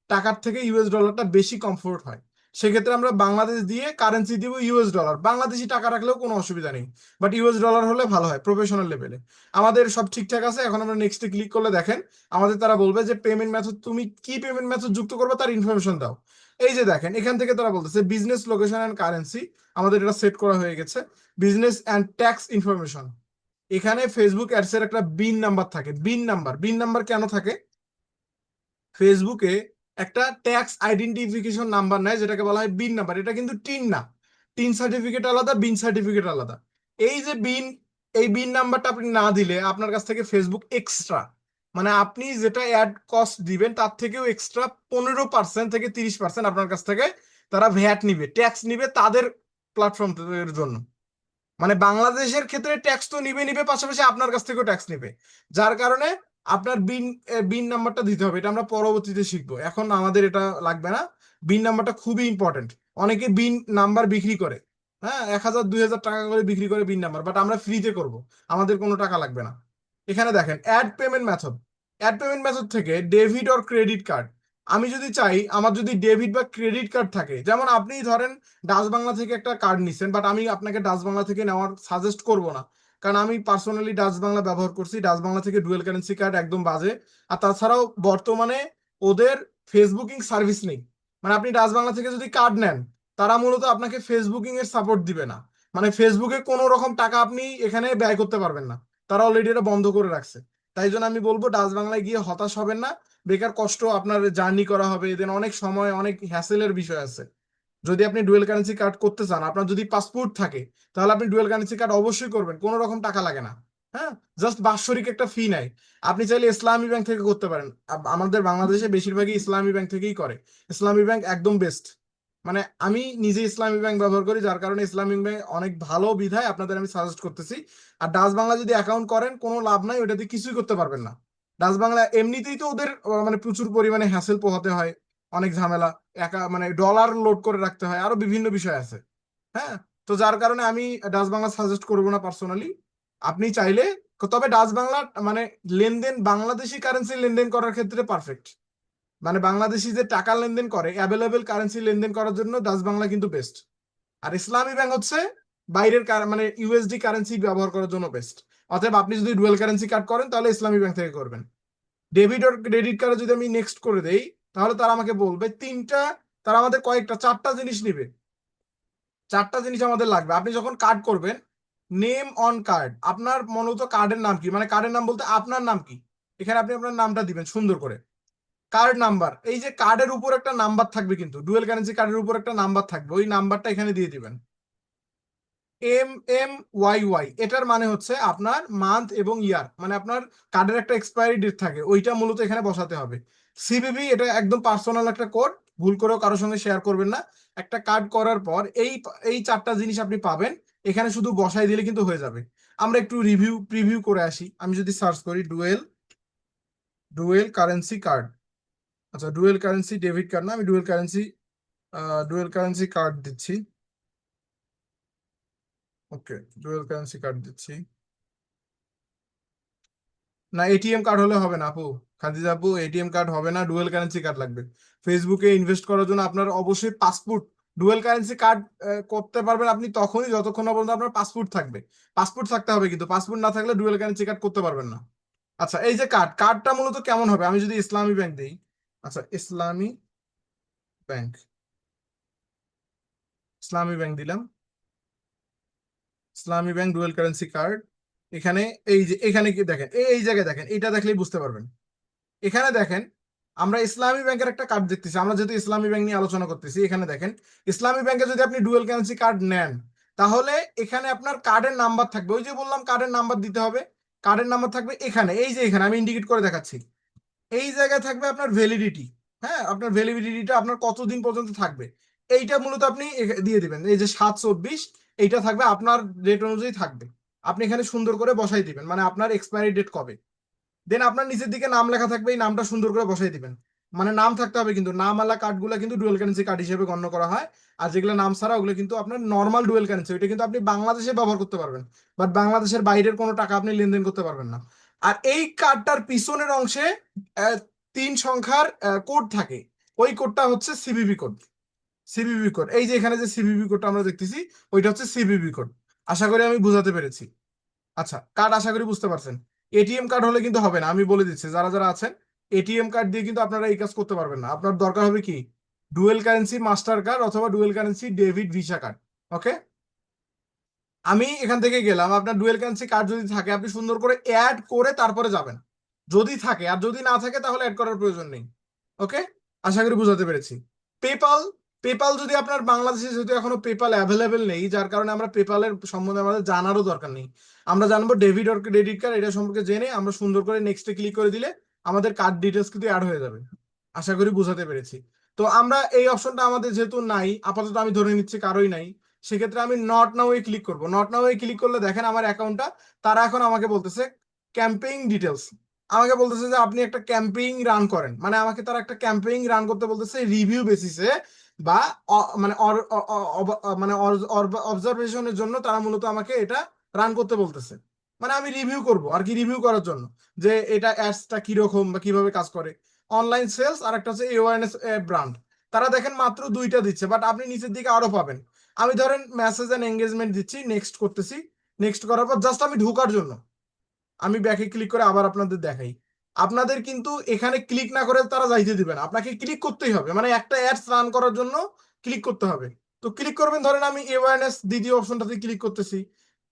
টাকার থেকে ইউএস ডলারটা বেশি কমফোর্ট হয়। সেক্ষেত্রে আমরা বাংলাদেশ দিয়ে কারেন্সি দিব ইউএস ডলার, বাংলাদেশি টাকা রাখলেও কোনো অসুবিধা নেই, বাট ইউএস ডলার হলে ভালো হয় প্রফেশনাল লেভেলে। আমাদের সব ঠিকঠাক আছে, এখন আমরা নেক্সটে ক্লিক করলে দেখেন আমাদের তারা বলবে যে পেমেন্ট মেথড, তুমি কি পেমেন্ট মেথড যুক্ত করবে তার ইনফরমেশন দাও। এই যে দেখেন এখান থেকে তারা বলতেছে বিজনেস লোকেশন অ্যান্ড কারেন্সি, আমাদের এটা সেট করা হয়ে গেছে। বিজনেস অ্যান্ড ট্যাক্স ইনফরমেশন, এখানে ফেসবুক অ্যাডস এর একটা বিন নাম্বার থাকে। বিন নাম্বার কেন থাকে? ফেসবুকে একটা ট্যাক্স আইডেন্টিফিকেশন নাম্বার নেয় যেটাকে বলা হয় বিন নাম্বার। এটা কিন্তু টিন না, টিন সার্টিফিকেট আলাদা, বিন সার্টিফিকেট আলাদা। এই যে বিন, এই বিন নাম্বারটা আপনি না দিলে আপনার কাছ থেকে ফেসবুক এক্সট্রা, মানে আপনি যেটা অ্যাড কস্ট দিবেন তার থেকেও এক্সট্রা 15% থেকে 30% আপনার কাছ থেকে তারা ভ্যাট নিবে, ট্যাক্স নিবে তাদের প্ল্যাটফর্ম এর জন্য। মানে বাংলাদেশের ক্ষেত্রে ট্যাক্স তো নিবে নিবে, পাশাপাশি আপনার কাছ থেকেও ট্যাক্স নিবে। যার কারণে আপনার বিন নাম্বারটা দিতে হবে। এটা আমরা পরবর্তীতে শিখবো, এখন আমাদের এটা লাগবে না। বিন নাম্বারটা খুবই ইম্পর্টেন্ট। অনেকে বিন নাম্বার বিক্রি করে, হ্যাঁ, 1000 2000 টাকা করে বিক্রি করে বিন নাম্বার, বাট আমরা ফ্রিতে করব, আমাদের কোনো টাকা লাগবে না। এখানে দেখেন add payment method, add payment method থেকে ডেবিট অর ক্রেডিট কার্ড। আমি যদি চাই, আমার যদি ডেবিট বা ক্রেডিট কার্ড থাকে, যেমন আপনি ধরেন ডাচ বাংলা থেকে একটা কার্ড নিছেন, বাট আমি আপনাকে ডাচ বাংলা থেকে নেওয়ার সাজেস্ট করব না, কারণ আমি পার্সোনালি ডাচ বাংলা ব্যবহার করছি। ডাচ বাংলা থেকে ডুয়েল কারেন্সি কার্ড একদম বাজে। আর তাছাড়াও বর্তমানে ওদের ফেসবুকিং সার্ভিস নেই। মানে আপনি ডাচ বাংলা থেকে যদি কার্ড নেন, তারা মূলত আপনাকে ফেসবুকিং এর সাপোর্ট দিবে না। মানে ফেসবুকে কোনো রকম টাকা আপনি এখানে ব্যয় করতে পারবেন না, তারা অলরেডি এটা বন্ধ করে রাখছে। তাই জন্য আমি বলবো ডাচ বাংলায় গিয়ে হতাশ হবেন না, বেকার কষ্ট আপনার জার্নি করা হবে, এদের অনেক সময় অনেক হ্যাসেলের বিষয় আছে। যদি আপনি ডুয়েল কারেন্সি কার্ড করতে চান, আপনার যদি পাসপোর্ট থাকে, তাহলে আপনি ডুয়েল কারেন্সি কার্ড অবশ্যই করবেন, কোনো রকম টাকা লাগে না। হ্যাঁ, জাস্ট বাৎসরিক একটা ফি নেয়। আপনি চাইলে ইসলামী ব্যাংক থেকে করতে পারেন, আমাদের বাংলাদেশে বেশিরভাগই ইসলামী ব্যাংক থেকেই করে। ইসলামী ব্যাংক একদম বেস্ট। মানে আমি নিজে ইসলামী ব্যাংক ব্যবহার করি, যার কারণে ইসলামী ব্যাংক অনেক ভালো বিধায় আপনাদের আমি সাজেস্ট করতেছি। আর ডাচ বাংলা যদি অ্যাকাউন্ট করেন, কোনো লাভ নাই, ওটাতে কিছুই করতে পারবেন না। ডাচ বাংলা এমনিতেই তো ওদের মানে প্রচুর পরিমাণে হ্যাসেল পোহাতে হয়, অনেক ঝামেলা, একা মানে ডলার লোড করে রাখতে হয়, আরো বিভিন্ন বিষয় আছে। হ্যাঁ, তো যার কারণে আমি ডাচ বাংলা সাজেস্ট করবো না পার্সোনালি। আপনি চাইলে, তবে ডাচ বাংলা মানে লেনদেন, বাংলাদেশি কারেন্সি লেনদেন করার ক্ষেত্রে পারফেক্ট। মানে বাংলাদেশি যে টাকা লেনদেন করে, অ্যাভেলেবেল কারেন্সি লেনদেন করার জন্য ডাচ বাংলা কিন্তু বেস্ট। আর ইসলামী ব্যাংক হচ্ছে বাইরের মানে ইউএসডি কারেন্সি ব্যবহার করার জন্য বেস্ট। অতএব আপনি যদি ডুয়েল কারেন্সি কার্ড করেন, তাহলে ইসলামী ব্যাংক থেকে করবেন। ডেবিট আর ক্রেডিট কার্ডে যদি আমি নেক্সট করে দেই, তাহলে তারা আমাকে বলবে তিনটা, তারা আমাদের কয়েকটা, চারটা জিনিস নিবে। চারটা জিনিস আমাদের লাগবে আপনি যখন কার্ড করবেন। নেম অন কার্ড, আপনার মূলত কার্ডের নাম কি, মানে কার্ডের নাম বলতে আপনার নাম কি, এখানে আপনি আপনার নামটা দিবেন সুন্দর করে। কার্ড নাম্বার, এই যে কার্ডের উপর একটা নাম্বার থাকবে, কিন্তু ডুয়েল কারেন্সি কার্ডের উপর একটা নাম্বার থাকবে, ওই নাম্বারটা এখানে দিয়ে দিবেন। MMYY, এটার মানে হচ্ছে আপনার মান্থ এবং ইয়ার, মানে আপনার কার্ডের একটা এক্সপায়ারি ডেট থাকে, ওইটা মূলত এখানে বসাতে হবে। সিভিভি, এটা একদম পার্সোনাল একটা কোড, ভুল করেও কারোর সঙ্গে শেয়ার করবেন না। একটা কার্ড করার পর এই এই চারটা জিনিস আপনি পাবেন, এখানে শুধু বসাই দিলে কিন্তু হয়ে যাবে। আমরা একটু প্রিভিউ করে আসি। আমি যদি সার্চ করি ডুয়েল ডুয়েল কারেন্সি কার্ড, আচ্ছা ডুয়েল কারেন্সি ডেবিট কার্ড না, আমি ডুয়েল কারেন্সি কার্ড দিচ্ছি। ওকে, ডুয়েল কারেন্সি কার্ড দিচ্ছি। না, এটিএম কার্ড হলে হবে না আপু, খাদিজা আপু, এটিএম কার্ড হবে না, ডুয়েল কারেন্সি কার্ড লাগবে। ফেসবুকে ইনভেস্ট করার জন্য আপনার অবশ্যই পাসপোর্ট, ডুয়েল কারেন্সি কার্ড করতে পারবেন আপনি তখনই যতক্ষণ না পর্যন্ত আপনার পাসপোর্ট থাকবে। পাসপোর্ট থাকতে হবে, কিন্তু পাসপোর্ট না থাকলে ডুয়েল কারেন্সি কার্ড করতে পারবেন না। আচ্ছা, এই যে কার্ডটা মূলত কেমন হবে, আমি যদি ইসলামী ব্যাংক দিই, আচ্ছা ব্যাংক ইসলামী ব্যাংক দিলাম, ইসলামী ব্যাংক ডুয়েল কারেন্সি কার্ড। এখানে এই যে এখানে কি দেখেন, এই জায়গায় দেখেন, এটা দেখলেই বুঝতে পারবেন। এখানে দেখেন আমরা ইসলামী ব্যাংকের একটা কার্ড দেখতেছি, আমরা যেহেতু ইসলামী ব্যাংক নিয়ে আলোচনা করতেছি, এখানে দেখেন ইসলামী ব্যাংকে যদি আপনি ডুয়েল কারেন্সি কার্ড নেন, তাহলে এখানে আপনার কার্ডের নাম্বার থাকবে, ওই যে বললাম কার্ডের নাম্বার দিতে হবে। কার্ডের নাম্বার থাকবে এখানে, এই যে এখানে আমি ইন্ডিকেট করে দেখাচ্ছি, এই জায়গায় থাকবে আপনার ভ্যালিডিটি। হ্যাঁ, আপনার ভ্যালিডিটিটা আপনার কতদিন পর্যন্ত থাকবে, এইটা মূলত আপনি দিয়ে দিবেন। এই যে 7/24, এইটা থাকবে আপনার ডেট অনুযায়ী থাকবে। আপনি এখানে সুন্দর করে বসাই দিবেন, মানে আপনার এক্সপায়ারি ডেট কবে। দেন আপনার নিচের দিকে নাম লেখা থাকবে, এই নামটা সুন্দর করে বসাই দিবেন। মানে নাম থাকতে হবে, কিন্তু নামওয়ালা কার্ডগুলো কিন্তু ডুয়েল কারেন্সি কার্ড হিসেবে গণ্য করা হয়। আর যেগুলো নাম ছাড়া, ওগুলো কিন্তু আপনার নর্মাল ডুয়েল কারেন্সি, ওইটা কিন্তু আপনি বাংলাদেশে ব্যবহার করতে পারবেন, বাট বাংলাদেশের বাইরের কোনো টাকা আপনি লেনদেন করতে পারবেন না। আর এই কার্ডটার পিছনের অংশে 3 সংখ্যার কোড থাকে, ওই কোডটা হচ্ছে সিভিভি কোড। সিভিভি কোড, এই যে এখানে যে সিভিভি কোডটা আমরা দেখতেছি ওইটা হচ্ছে সিভিভি কোড। আশা করি আমি বুঝাতে পেরেছি। আচ্ছা, কার্ড আশা করি বুঝতে পারছেন। এটিএম কার্ড হলে কিন্তু হবে না, আমি বলে দিচ্ছি যারা যারা আছেন, এটিএম কার্ড দিয়ে কিন্তু আপনারা এই কাজ করতে পারবেন না। আপনার দরকার হবে কি, ডুয়েল কারেন্সি মাস্টার কার্ড অথবা dual currency debit visa card. Okay, আমি এখান থেকে গেলাম, আপনার ডুয়েল কারেন্সি কার্ড যদি থাকে আপনি সুন্দর করে অ্যাড করে তারপরে যাবেন, যদি থাকে। আর যদি না থাকে তাহলে অ্যাড করার প্রয়োজন নেই। ওকে, আশা করি বুঝাতে পেরেছি। পেপাল, পেপাল যদি আপনার বাংলাদেশে যেহেতু এখনো পেপাল অ্যাভেলেবেল নেই, যার কারণে আমরা পেপালের সম্বন্ধে আমাদের জানারও দরকার নেই। আমরা জানবো ডেবিট আর ক্রেডিট কার্ড, এটা সম্পর্কে জেনে আমরা সুন্দর করে নেক্সটে ক্লিক করে দিলে আমাদের কার্ড ডিটেলস কিন্তু অ্যাড হয়ে যাবে। আশা করি বুঝাতে পেরেছি। তো আমরা এই অপশনটা আমাদের যেহেতু নাই আপাতত, আমি ধরে নিচ্ছি কারোই নাই, সেক্ষেত্রে আমি নট নাও এ ক্লিক করব। নট নাও এ ক্লিক করলে দেখেন আমার অ্যাকাউন্টটা, তারা এখন আমাকে বলতেছে ক্যাম্পেইন ডিটেলস, আমাকে বলতেছে যে আপনি একটা ক্যাম্পেইন রান করেন, মানে আমাকে তারা একটা ক্যাম্পেইন রান করতে বলতেছে রিভিউ বেসিসে, বা মানে মানে অবজারভেশনের জন্য তারা মূলত আমাকে এটা রান করতে বলতেছে। মানে আমি রিভিউ করব আর কি, রিভিউ করার জন্য যে এটা অ্যাডসটা কিরকম বা কিভাবে কাজ করে। অনলাইন সেলস আর একটা হচ্ছে অ্যাওয়ারনেস ব্র্যান্ড। তারা দেখেন মাত্র দুইটা দিচ্ছে, বাট আপনি নিচের দিকে আরো পাবেন। আমি ধরেন মেসেজ এন্ড এঙ্গেজমেন্ট দিচ্ছি, নেক্সট করতেছি। নেক্সট করার পর জাস্ট আমি ঢোকার জন্য আমি ব্যাকে ক্লিক করে আবার আপনাদের দেখাই। আপনাদের কিন্তু এখানে ক্লিক না করে তারা যাইতে দিবে না, আপনাকে ক্লিক করতেই হবে, মানে একটা অ্যাডস রান করার জন্য ক্লিক করতে হবে। তো ক্লিক করবেন, ধরেন আমি অ্যাওয়ারনেস দ্বিতীয় অপশনটাতে ক্লিক করতেছি।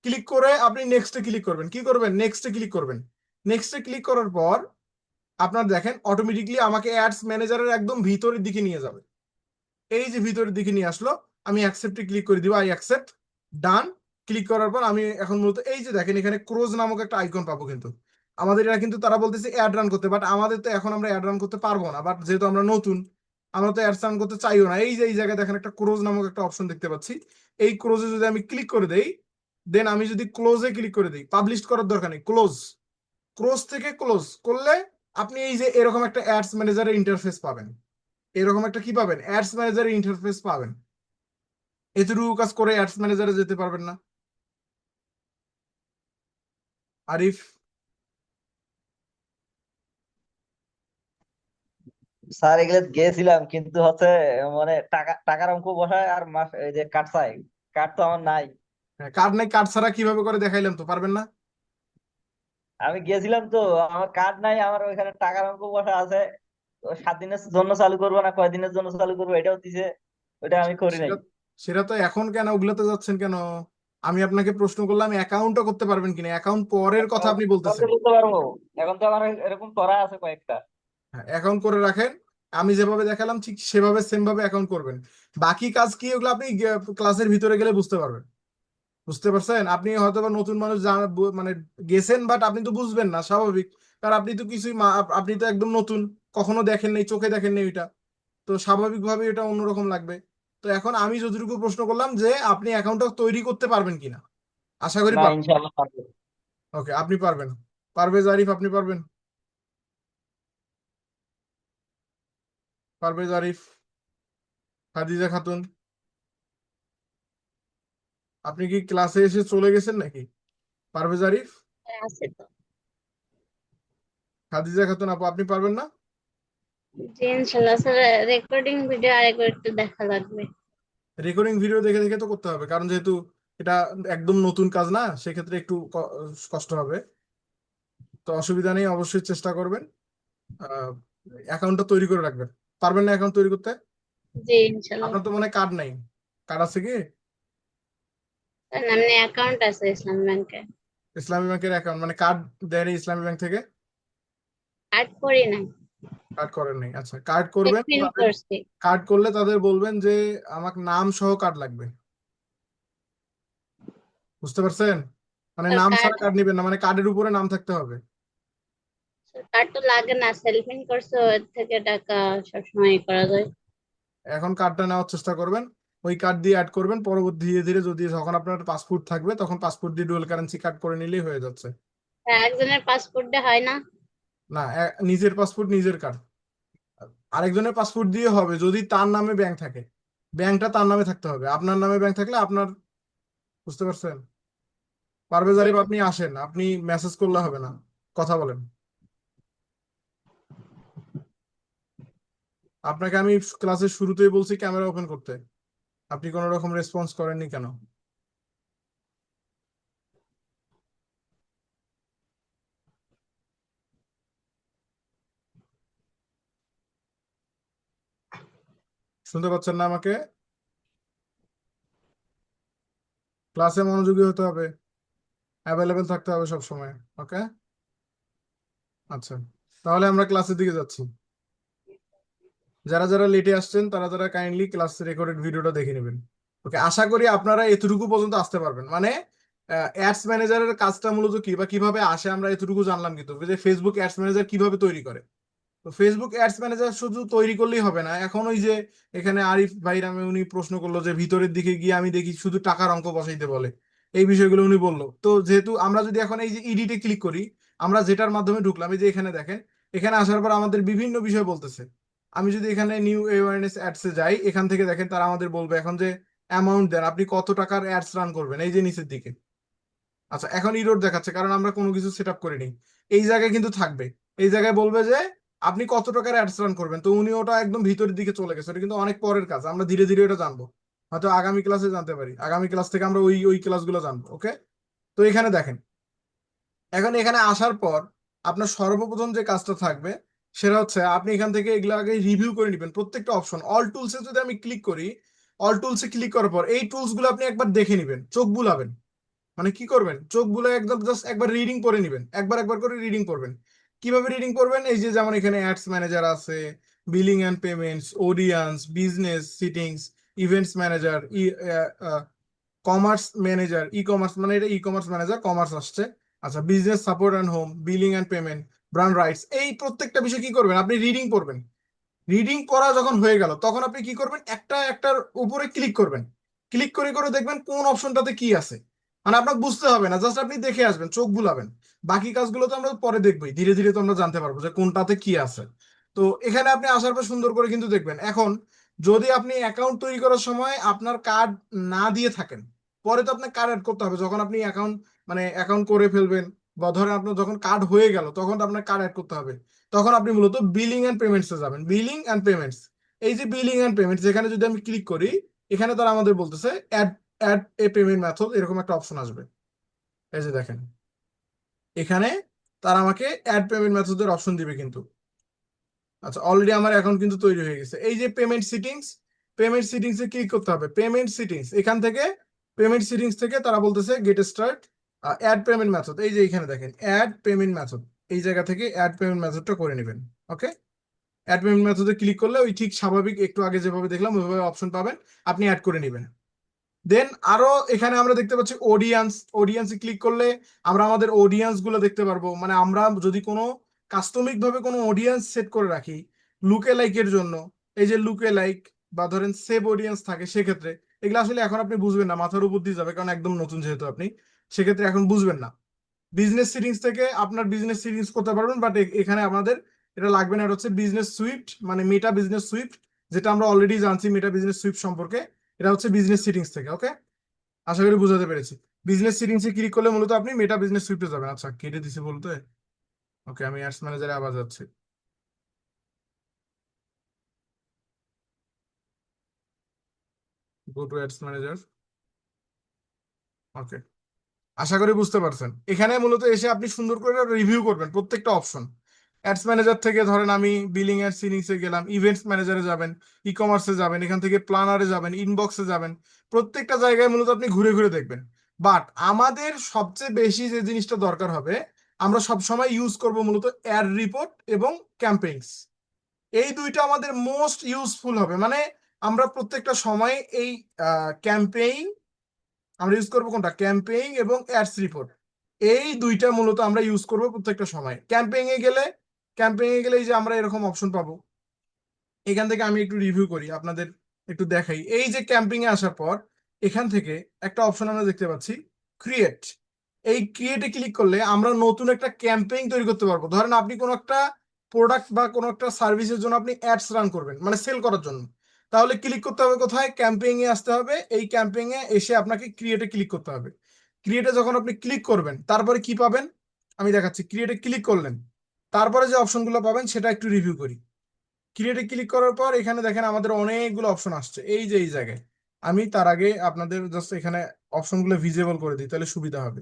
ক্লিক করে আপনি নেক্সটে ক্লিক করবেন, কি করবেন, নেক্সটে ক্লিক করবেন। নেক্সটে ক্লিক করার পর আপনার দেখেন অটোমেটিকলি আমাকে অ্যাডস ম্যানেজারের একদম ভিতরের দিকে নিয়ে যাবে। এই যে ভিতরের দিকে নিয়ে আসলো, আমি অ্যাকসেপ্টে ক্লিক করে দিব, আই অ্যাকসেপ্ট, ডান। ক্লিক করার পর আমি এখন মূলত এই যে দেখেন এখানে ক্রোজ নামক একটা আইকন পাবো, কিন্তু আমাদের এটা কিন্তু তারা বলতেছে অ্যাড রান করতে, বাট আমাদের তো এখন আমরা অ্যাড রান করতে পারবো না, বাট যেহেতু আমরা নতুন, আমরা তো অ্যাড রান করতে চাইও না। এই যে এই জায়গায় দেখেন একটা ক্রোজ নামক একটা অপশন দেখতে পাচ্ছি, এই ক্রোজে যদি আমি ক্লিক করে দেই, দেন আমি যদি ক্লোজে ক্লিক করে দিই, পাবলিশ করার দরকার নেই, ক্লোজ। ক্লোজ থেকে ক্লোজ করলে আপনি এই যে এরকম একটা অ্যাডস ম্যানেজারের ইন্টারফেস পাবেন। এরকম একটা কি পাবেন, অ্যাডস ম্যানেজারের ইন্টারফেস পাবেন। এতটুকু কাজ করে অ্যাডস ম্যানেজারে যেতে পারবেন না? আরিফ? স্যার এগুলো গেছিলাম কিন্তু হচ্ছে মানে টাকার অঙ্ক বসায় আর মাস এই যে কাট চাই। কাট তো আমার নাই। হ্যাঁ, কার্ড নাই, কার্ড ছাড়া কিভাবে করে দেখাইলাম তো, পারবেন না? আমি গেছিলাম তো, আমার কার্ড নাই, আমার ওইখানে টাকার অঙ্ক বসা আছে। তো 7 দিনের জন্য চালু করবো না কয়দিনের জন্য চালু করবো এটাও দিছে, ওটা আমি করি নাই। সেটা সেটা তো এখন কেন ওগুলোতে যাচ্ছেন কেন? আমি আপনাকে প্রশ্ন করলাম অ্যাকাউন্টটা করতে পারবেন কিনা, অ্যাকাউন্ট পরের কথা আপনি এখন তো বলতেছেন। বলতে পারবো, এখন তো আমার এরকম করা আছে কয়েকটা। হ্যাঁ, অ্যাকাউন্ট করে রাখেন। আমি যেভাবে দেখালাম ঠিক সেভাবে সেম ভাবে অ্যাকাউন্ট করবেন। বাকি কাজ কি ওগুলো আপনি ক্লাসের ভিতরে গেলে বুঝতে পারবেন। বুঝতে পারছেন? আপনি হয়তো বা নতুন মানুষ মানে গেছেন, বাট আপনি তো বুঝবেন না, স্বাভাবিক। কারণ আপনি তো কিছুই আপনি তো একদম নতুন, কখনো দেখেন নাই, চোখে দেখেন নাই ওইটা। তো স্বাভাবিকভাবে এটা অন্যরকম লাগবে। তো এখন আমি যতটুকু প্রশ্ন করলাম যে আপনি অ্যাকাউন্টটা তৈরি করতে পারবেন কিনা, আশা করি না, পারবেন। ইনশাআল্লাহ পারবো। ওকে, আপনি পারবেন। পারভেজ আরিফ, আপনি পারবেন? পারভেজ আরিফ, খাদিজা খাতুন, আপনি কি ক্লাসে এসে চলে গেছেন নাকি? পারভেজ আরিফ, আছে তো। খাদিজা খাতুন আপু, আপনি পারবেন না? জি ইনশাল্লাহ স্যার, রেকর্ডিং ভিডিও আরেকবার একটু দেখা লাগবে। রেকর্ডিং ভিডিও দেখে দেখে তো করতে হবে, কারণ যেহেতু এটা একদম নতুন কাজ না, সেক্ষেত্রে একটু কষ্ট হবে। তো অসুবিধা নেই, অবশ্যই চেষ্টা করবেন। অ্যাকাউন্টটা তৈরি করে রাখবেন। পারবেন না অ্যাকাউন্ট তৈরি করতে? জি ইনশাল্লাহ। আপনার তো মনে কার্ড নাই, কার্ড আছে কি? স্যার নামনে অ্যাকাউন্ট আছে ইসলাম ব্যাংকে। ইসলামী ব্যাংকের অ্যাকাউন্ট মানে কার্ড দেয় ইসলামী ব্যাংক থেকে? কার্ড করি নাই, কার্ড করেন নাই, আচ্ছা। কার্ড করবেন প্রিন্ট তাদের, করছি। কার্ড করলে তাদের বলবেন যে আমাকে নাম সহ কার্ড লাগবে। বুঝতে পারছেন? মানে স্যার নাম কার্ড, ছাড়া কার্ড নিবেন না, মানে কার্ডের উপরে নাম থাকতে হবে। কার্ড তো লাগে না, সেলফ ইন করছে ওর থেকে টাকা সবসময় করা যায়। এখন কার্ডটা নেওয়ার চেষ্টা করবেন, ওই কার্ড দিয়ে অ্যাড করবেন। পরবর্তী ধীরে ধীরে যদি যখন আপনার পাসপোর্ট থাকবে তখন পাসপোর্ট দিয়ে ডুয়াল কারেন্সি কার্ড করে নিলেই হয়ে যাচ্ছে। স্যার একজনের পাসপোর্টে হয় না? না, নিজের পাসপোর্ট নিজের কার্ড। আরেকজনের পাসপোর্ট দিয়ে হবে যদি তার নামে ব্যাংক থাকে, ব্যাংকটা তার নামে থাকতে হবে। আপনার নামে ব্যাংক থাকলে আপনার, বুঝতে পারছেন? পারভেজ জি। আরিফ, আপনি আসেন, আপনি মেসেজ করলে হবে না, কথা বলেন। আপনাকে আমি ক্লাসের শুরুতেই বলছি ক্যামেরা ওপেন করতে, আপনি কোনো রকম রেসপন্স করেননি কেন? শুনতে পাচ্ছেন না আমাকে? ক্লাসে মনোযোগী হতে হবে, অ্যাভেলেবেল থাকতে হবে সব সময়। ওকে, আচ্ছা, তাহলে আমরা ক্লাসের দিকে যাচ্ছি। যারা যারা লেটে আসছেন তারা তারা কাইন্ডলি ক্লাস রেকর্ডেড ভিডিওটা দেখে নেবেন। ওকে, আশা করি আপনারা এতটুকু পর্যন্ত আসতে পারবেন। মানে অ্যাডস ম্যানেজারের কাজটা মূলত কি বা কিভাবে আসে আমরা এতটুকু জানলাম, কিন্তু যে ফেসবুক অ্যাডস ম্যানেজার কিভাবে তৈরি করে। তো ফেসবুক অ্যাডস ম্যানেজার শুধু তৈরি করলেই হবে না, এখন ওই যে এখানে আরিফ ভাই নামে উনি প্রশ্ন করলো যে ভিতরের দিকে গিয়ে আমি দেখি শুধু টাকার অঙ্ক বসাইতে বলে, এই বিষয়গুলো উনি বললো। তো যেহেতু আমরা যদি এখন এই যে ইডিটে ক্লিক করি, আমরা যেটার মাধ্যমে ঢুকলাম, এই যে এখানে দেখেন, এখানে আসার পর আমাদের বিভিন্ন বিষয় বলতেছে। আমি যদি এখানে নিউ অ্যাওয়ারনেস অ্যাডসে যাই, এখান থেকে দেখেন তারা আমাদের বলবে এখন যে অ্যামাউন্ট দেন, আপনি কত টাকার অ্যাডস রান করবেন, এই যে নিচের দিকে। আচ্ছা, এখন ইরোড দেখাচ্ছে কারণ আমরা কোনো কিছু সেট আপ করিনি। এই জায়গায় কিন্তু থাকবে, এই জায়গায় বলবে যে আপনি কত টাকার অ্যাডস রান করবেন। তো উনি ওটা একদম ভিতরের দিকে চলে গেছে, এটা কিন্তু অনেক পরের কাজ, আমরা ধীরে ধীরে এটা জানবো। হয়তো আগামী ক্লাসে জানতে পারি, আগামী ক্লাস থেকে আমরা ওই ওই ক্লাসগুলো জানবো। ওকে, তো এখানে দেখেন, এখন এখানে আসার পর আপনার সর্বপ্রথম যে কাজটা থাকবে সেটা হচ্ছে আপনি এখান থেকে এগুলো আগে রিভিউ করে নেবেন প্রত্যেকটা অপশন। অল টুলসে যদি আমি ক্লিক করি, অল টুলসে ক্লিক করার পর এই টুলস গুলো আপনি একবার দেখে নেবেন, চোখ বুলাবেন। মানে কি করবেন, চোখ বুলে একদম জাস্ট একবার রিডিং করে নেবেন, একবার একবার করে রিডিং করবেন। কিভাবে রিডিং করবেন, এই যে যেমন এখানে অ্যাডস ম্যানেজার আছে, billing and payments, audience, business sittings, events manager, commerce manager, e commerce, মানে এটা ই কমার্স ম্যানেজার, কমার্স আসছে। আচ্ছা, business support and home, billing and payment, brand rights, এই প্রত্যেকটা বিষয় কি করবেন, আপনি রিডিং করবেন। রিডিং করা যখন হয়ে গেল তখন আপনি কি করবেন, একটা একটার উপরে ক্লিক করবেন। ক্লিক করে করে দেখবেন কোন অপশনটাতে কি আছে। মানে আপনাকে বুঝতে হবে না, জাস্ট আপনি দেখে আসবেন, চোখ বুলাবেন। বাকি কাজগুলো তো আমরা পরে দেখবই, ধীরে ধীরে তো আমরা জানতে পারবো যে কোনটাতে কি আছে। তো এখানে আপনি আসার পর সুন্দর করে কিন্তু দেখবেন। এখন যদি আপনি অ্যাকাউন্ট তৈরি করার সময় আপনার কার্ড না দিয়ে থাকেন, পরে তো আপনার কার্ড অ্যাড করতে হবে। যখন আপনি অ্যাকাউন্ট মানে অ্যাকাউন্ট করে ফেলবেন, বা ধরেন আপনার যখন কার্ড হয়ে গেল তখন তো আপনার কার্ড অ্যাড করতে হবে। তখন আপনি মূলত বিলিং এন্ড পেমেন্টসে যাবেন, বিলিং এন্ড পেমেন্টস। এই যে বিলিং এন্ড পেমেন্টস, এখানে যদি আমি ক্লিক করি, এখানে তারা আমাদের বলতেছে add add a payment method, এরকম একটা অপশন আসবে। এই যে দেখেন, এখানে তারা আমাকে অ্যাড পেমেন্ট মেথডের অপশন দিবে কিন্তু। আচ্ছা, অলরেডি আমার অ্যাকাউন্ট কিন্তু তৈরি হয়ে গেছে। এই যে পেমেন্ট সিটিংস, পেমেন্ট সিটিংস এ ক্লিক করতে হবে। পেমেন্ট সিটিংস, এখান থেকে পেমেন্ট সিটিংস থেকে তারা বলতেছে get start add payment method. এই যে এখানে দেখেন অ্যাড পেমেন্ট মেথড, এই জায়গা থেকে অ্যাড পেমেন্ট মেথডটা করে নেবেন। ওকে, অ্যাড পেমেন্ট মেথডে ক্লিক করলে ওই ঠিক স্বাভাবিক একটু আগে যেভাবে দেখলাম ওইভাবে অপশন পাবেন, আপনি অ্যাড করে নেবেন। দেন আরো এখানে আমরা দেখতে পাচ্ছি অডিয়েন্স। অডিয়েন্সে ক্লিক করলে আমরা আমাদের অডিয়েন্স গুলো দেখতে পারবো। মানে আমরা যদি কোনো কাস্টমিক ভাবে কোনো অডিয়েন্স সেট করে রাখি লুকে লাইকের জন্য, এই যে লুকে লাইক বা ধরেন সেভ অডিয়েন্স থাকে, সেক্ষেত্রে এগুলো আসলে এখন আপনি বুঝবেন না, মাথার উপর দিয়ে যাবে কারণ একদম নতুন যেহেতু আপনি, সেক্ষেত্রে এখন বুঝবেন না। বিজনেস সিটিংস থেকে আপনার বিজনেস সিটিংস করতে পারবেন, বাট এখানে আমাদের এটা লাগবে না। এটা হচ্ছে বিজনেস সুইফট, মানে মেটা বিজনেস সুইফট, যেটা আমরা অলরেডি জানছি মেটা বিজনেস সুইফট সম্পর্কে। এটা হচ্ছে বিজনেস সিটিংস থেকে। ওকে, আশা করি বুঝাতে পেরেছি। বিজনেস সিটিংসে ক্লিক করলে মূলত আপনি মেটা বিজনেস সুইফটে যাবেন। আচ্ছা, কেটে দিছি বলতে। ওকে, আমি অ্যাডস ম্যানেজারে আবার যাচ্ছি। Go to ads manager. Okay, আশা করি বুঝতে পারছেন। এখানে মূলত এসে আপনি সুন্দর করে রিভিউ করবেন প্রত্যেকটা অপশন। অ্যাডস ম্যানেজার থেকে ধরেন আমি বিলিং অ্যান্ড সিলিংসে গেলাম, ইভেন্টস ম্যানেজারে যাবেন, ই কমার্সে যাবেন, এখান থেকে প্ল্যানারে যাবেন, ইনবক্সে যাবেন। প্রত্যেকটা জায়গায় মূলত আপনি ঘুরে ঘুরে দেখবেন। বাট আমাদের সবচেয়ে বেশি যে জিনিসটা দরকার হবে, আমরা সব সময় ইউজ করব মূলত অ্যাড রিপোর্ট এবং ক্যাম্পেইনস। এই দুইটা আমাদের মোস্ট ইউজফুল হবে। মানে আমরা প্রত্যেকটা সময় এই ক্যাম্পেইন আমরা ইউজ করবো কোনটা, ক্যাম্পেইন এবং অ্যাডস রিপোর্ট। এই দুইটা মূলত আমরা ইউজ করব প্রত্যেকটা সময়। ক্যাম্পেইন এ গেলে এই যে আমরা এরকম অপশন পাবো। এখান থেকে আমি একটু রিভিউ করি, আপনাদের একটু দেখাই। এই যে ক্যাম্পেইন এ আসার পর এখান থেকে একটা অপশন আমরা দেখতে পাচ্ছি, ক্রিয়েট। এই ক্রিয়েটে ক্লিক করলে আমরা নতুন একটা ক্যাম্পেইন তৈরি করতে পারবো। ধরেন আপনি কোনো একটা প্রোডাক্ট বা কোনো একটা সার্ভিসের জন্য আপনি অ্যাডস রান করবেন, মানে সেল করার জন্য। তাহলে ক্লিক করতে হবে কোথায়, ক্যাম্পেইন এ আসতে হবে। এই ক্যাম্পেইন এ এসে আপনাকে ক্রিয়েটে ক্লিক করতে হবে। ক্রিয়েটে যখন আপনি ক্লিক করবেন তারপরে কি পাবেন আমি দেখাচ্ছি। ক্রিয়েটে ক্লিক করলেন, তারপরে যে অপশনগুলো পাবেন সেটা একটু রিভিউ করি। ক্রিয়েটে ক্লিক করার পর এখানে দেখেন আমাদের অনেকগুলো অপশন আসছে, এই যে এই জায়গায়। আমি তার আগে আপনাদের জাস্ট এখানে অপশনগুলো ভিজিবল করে দিই, তাহলে সুবিধা হবে।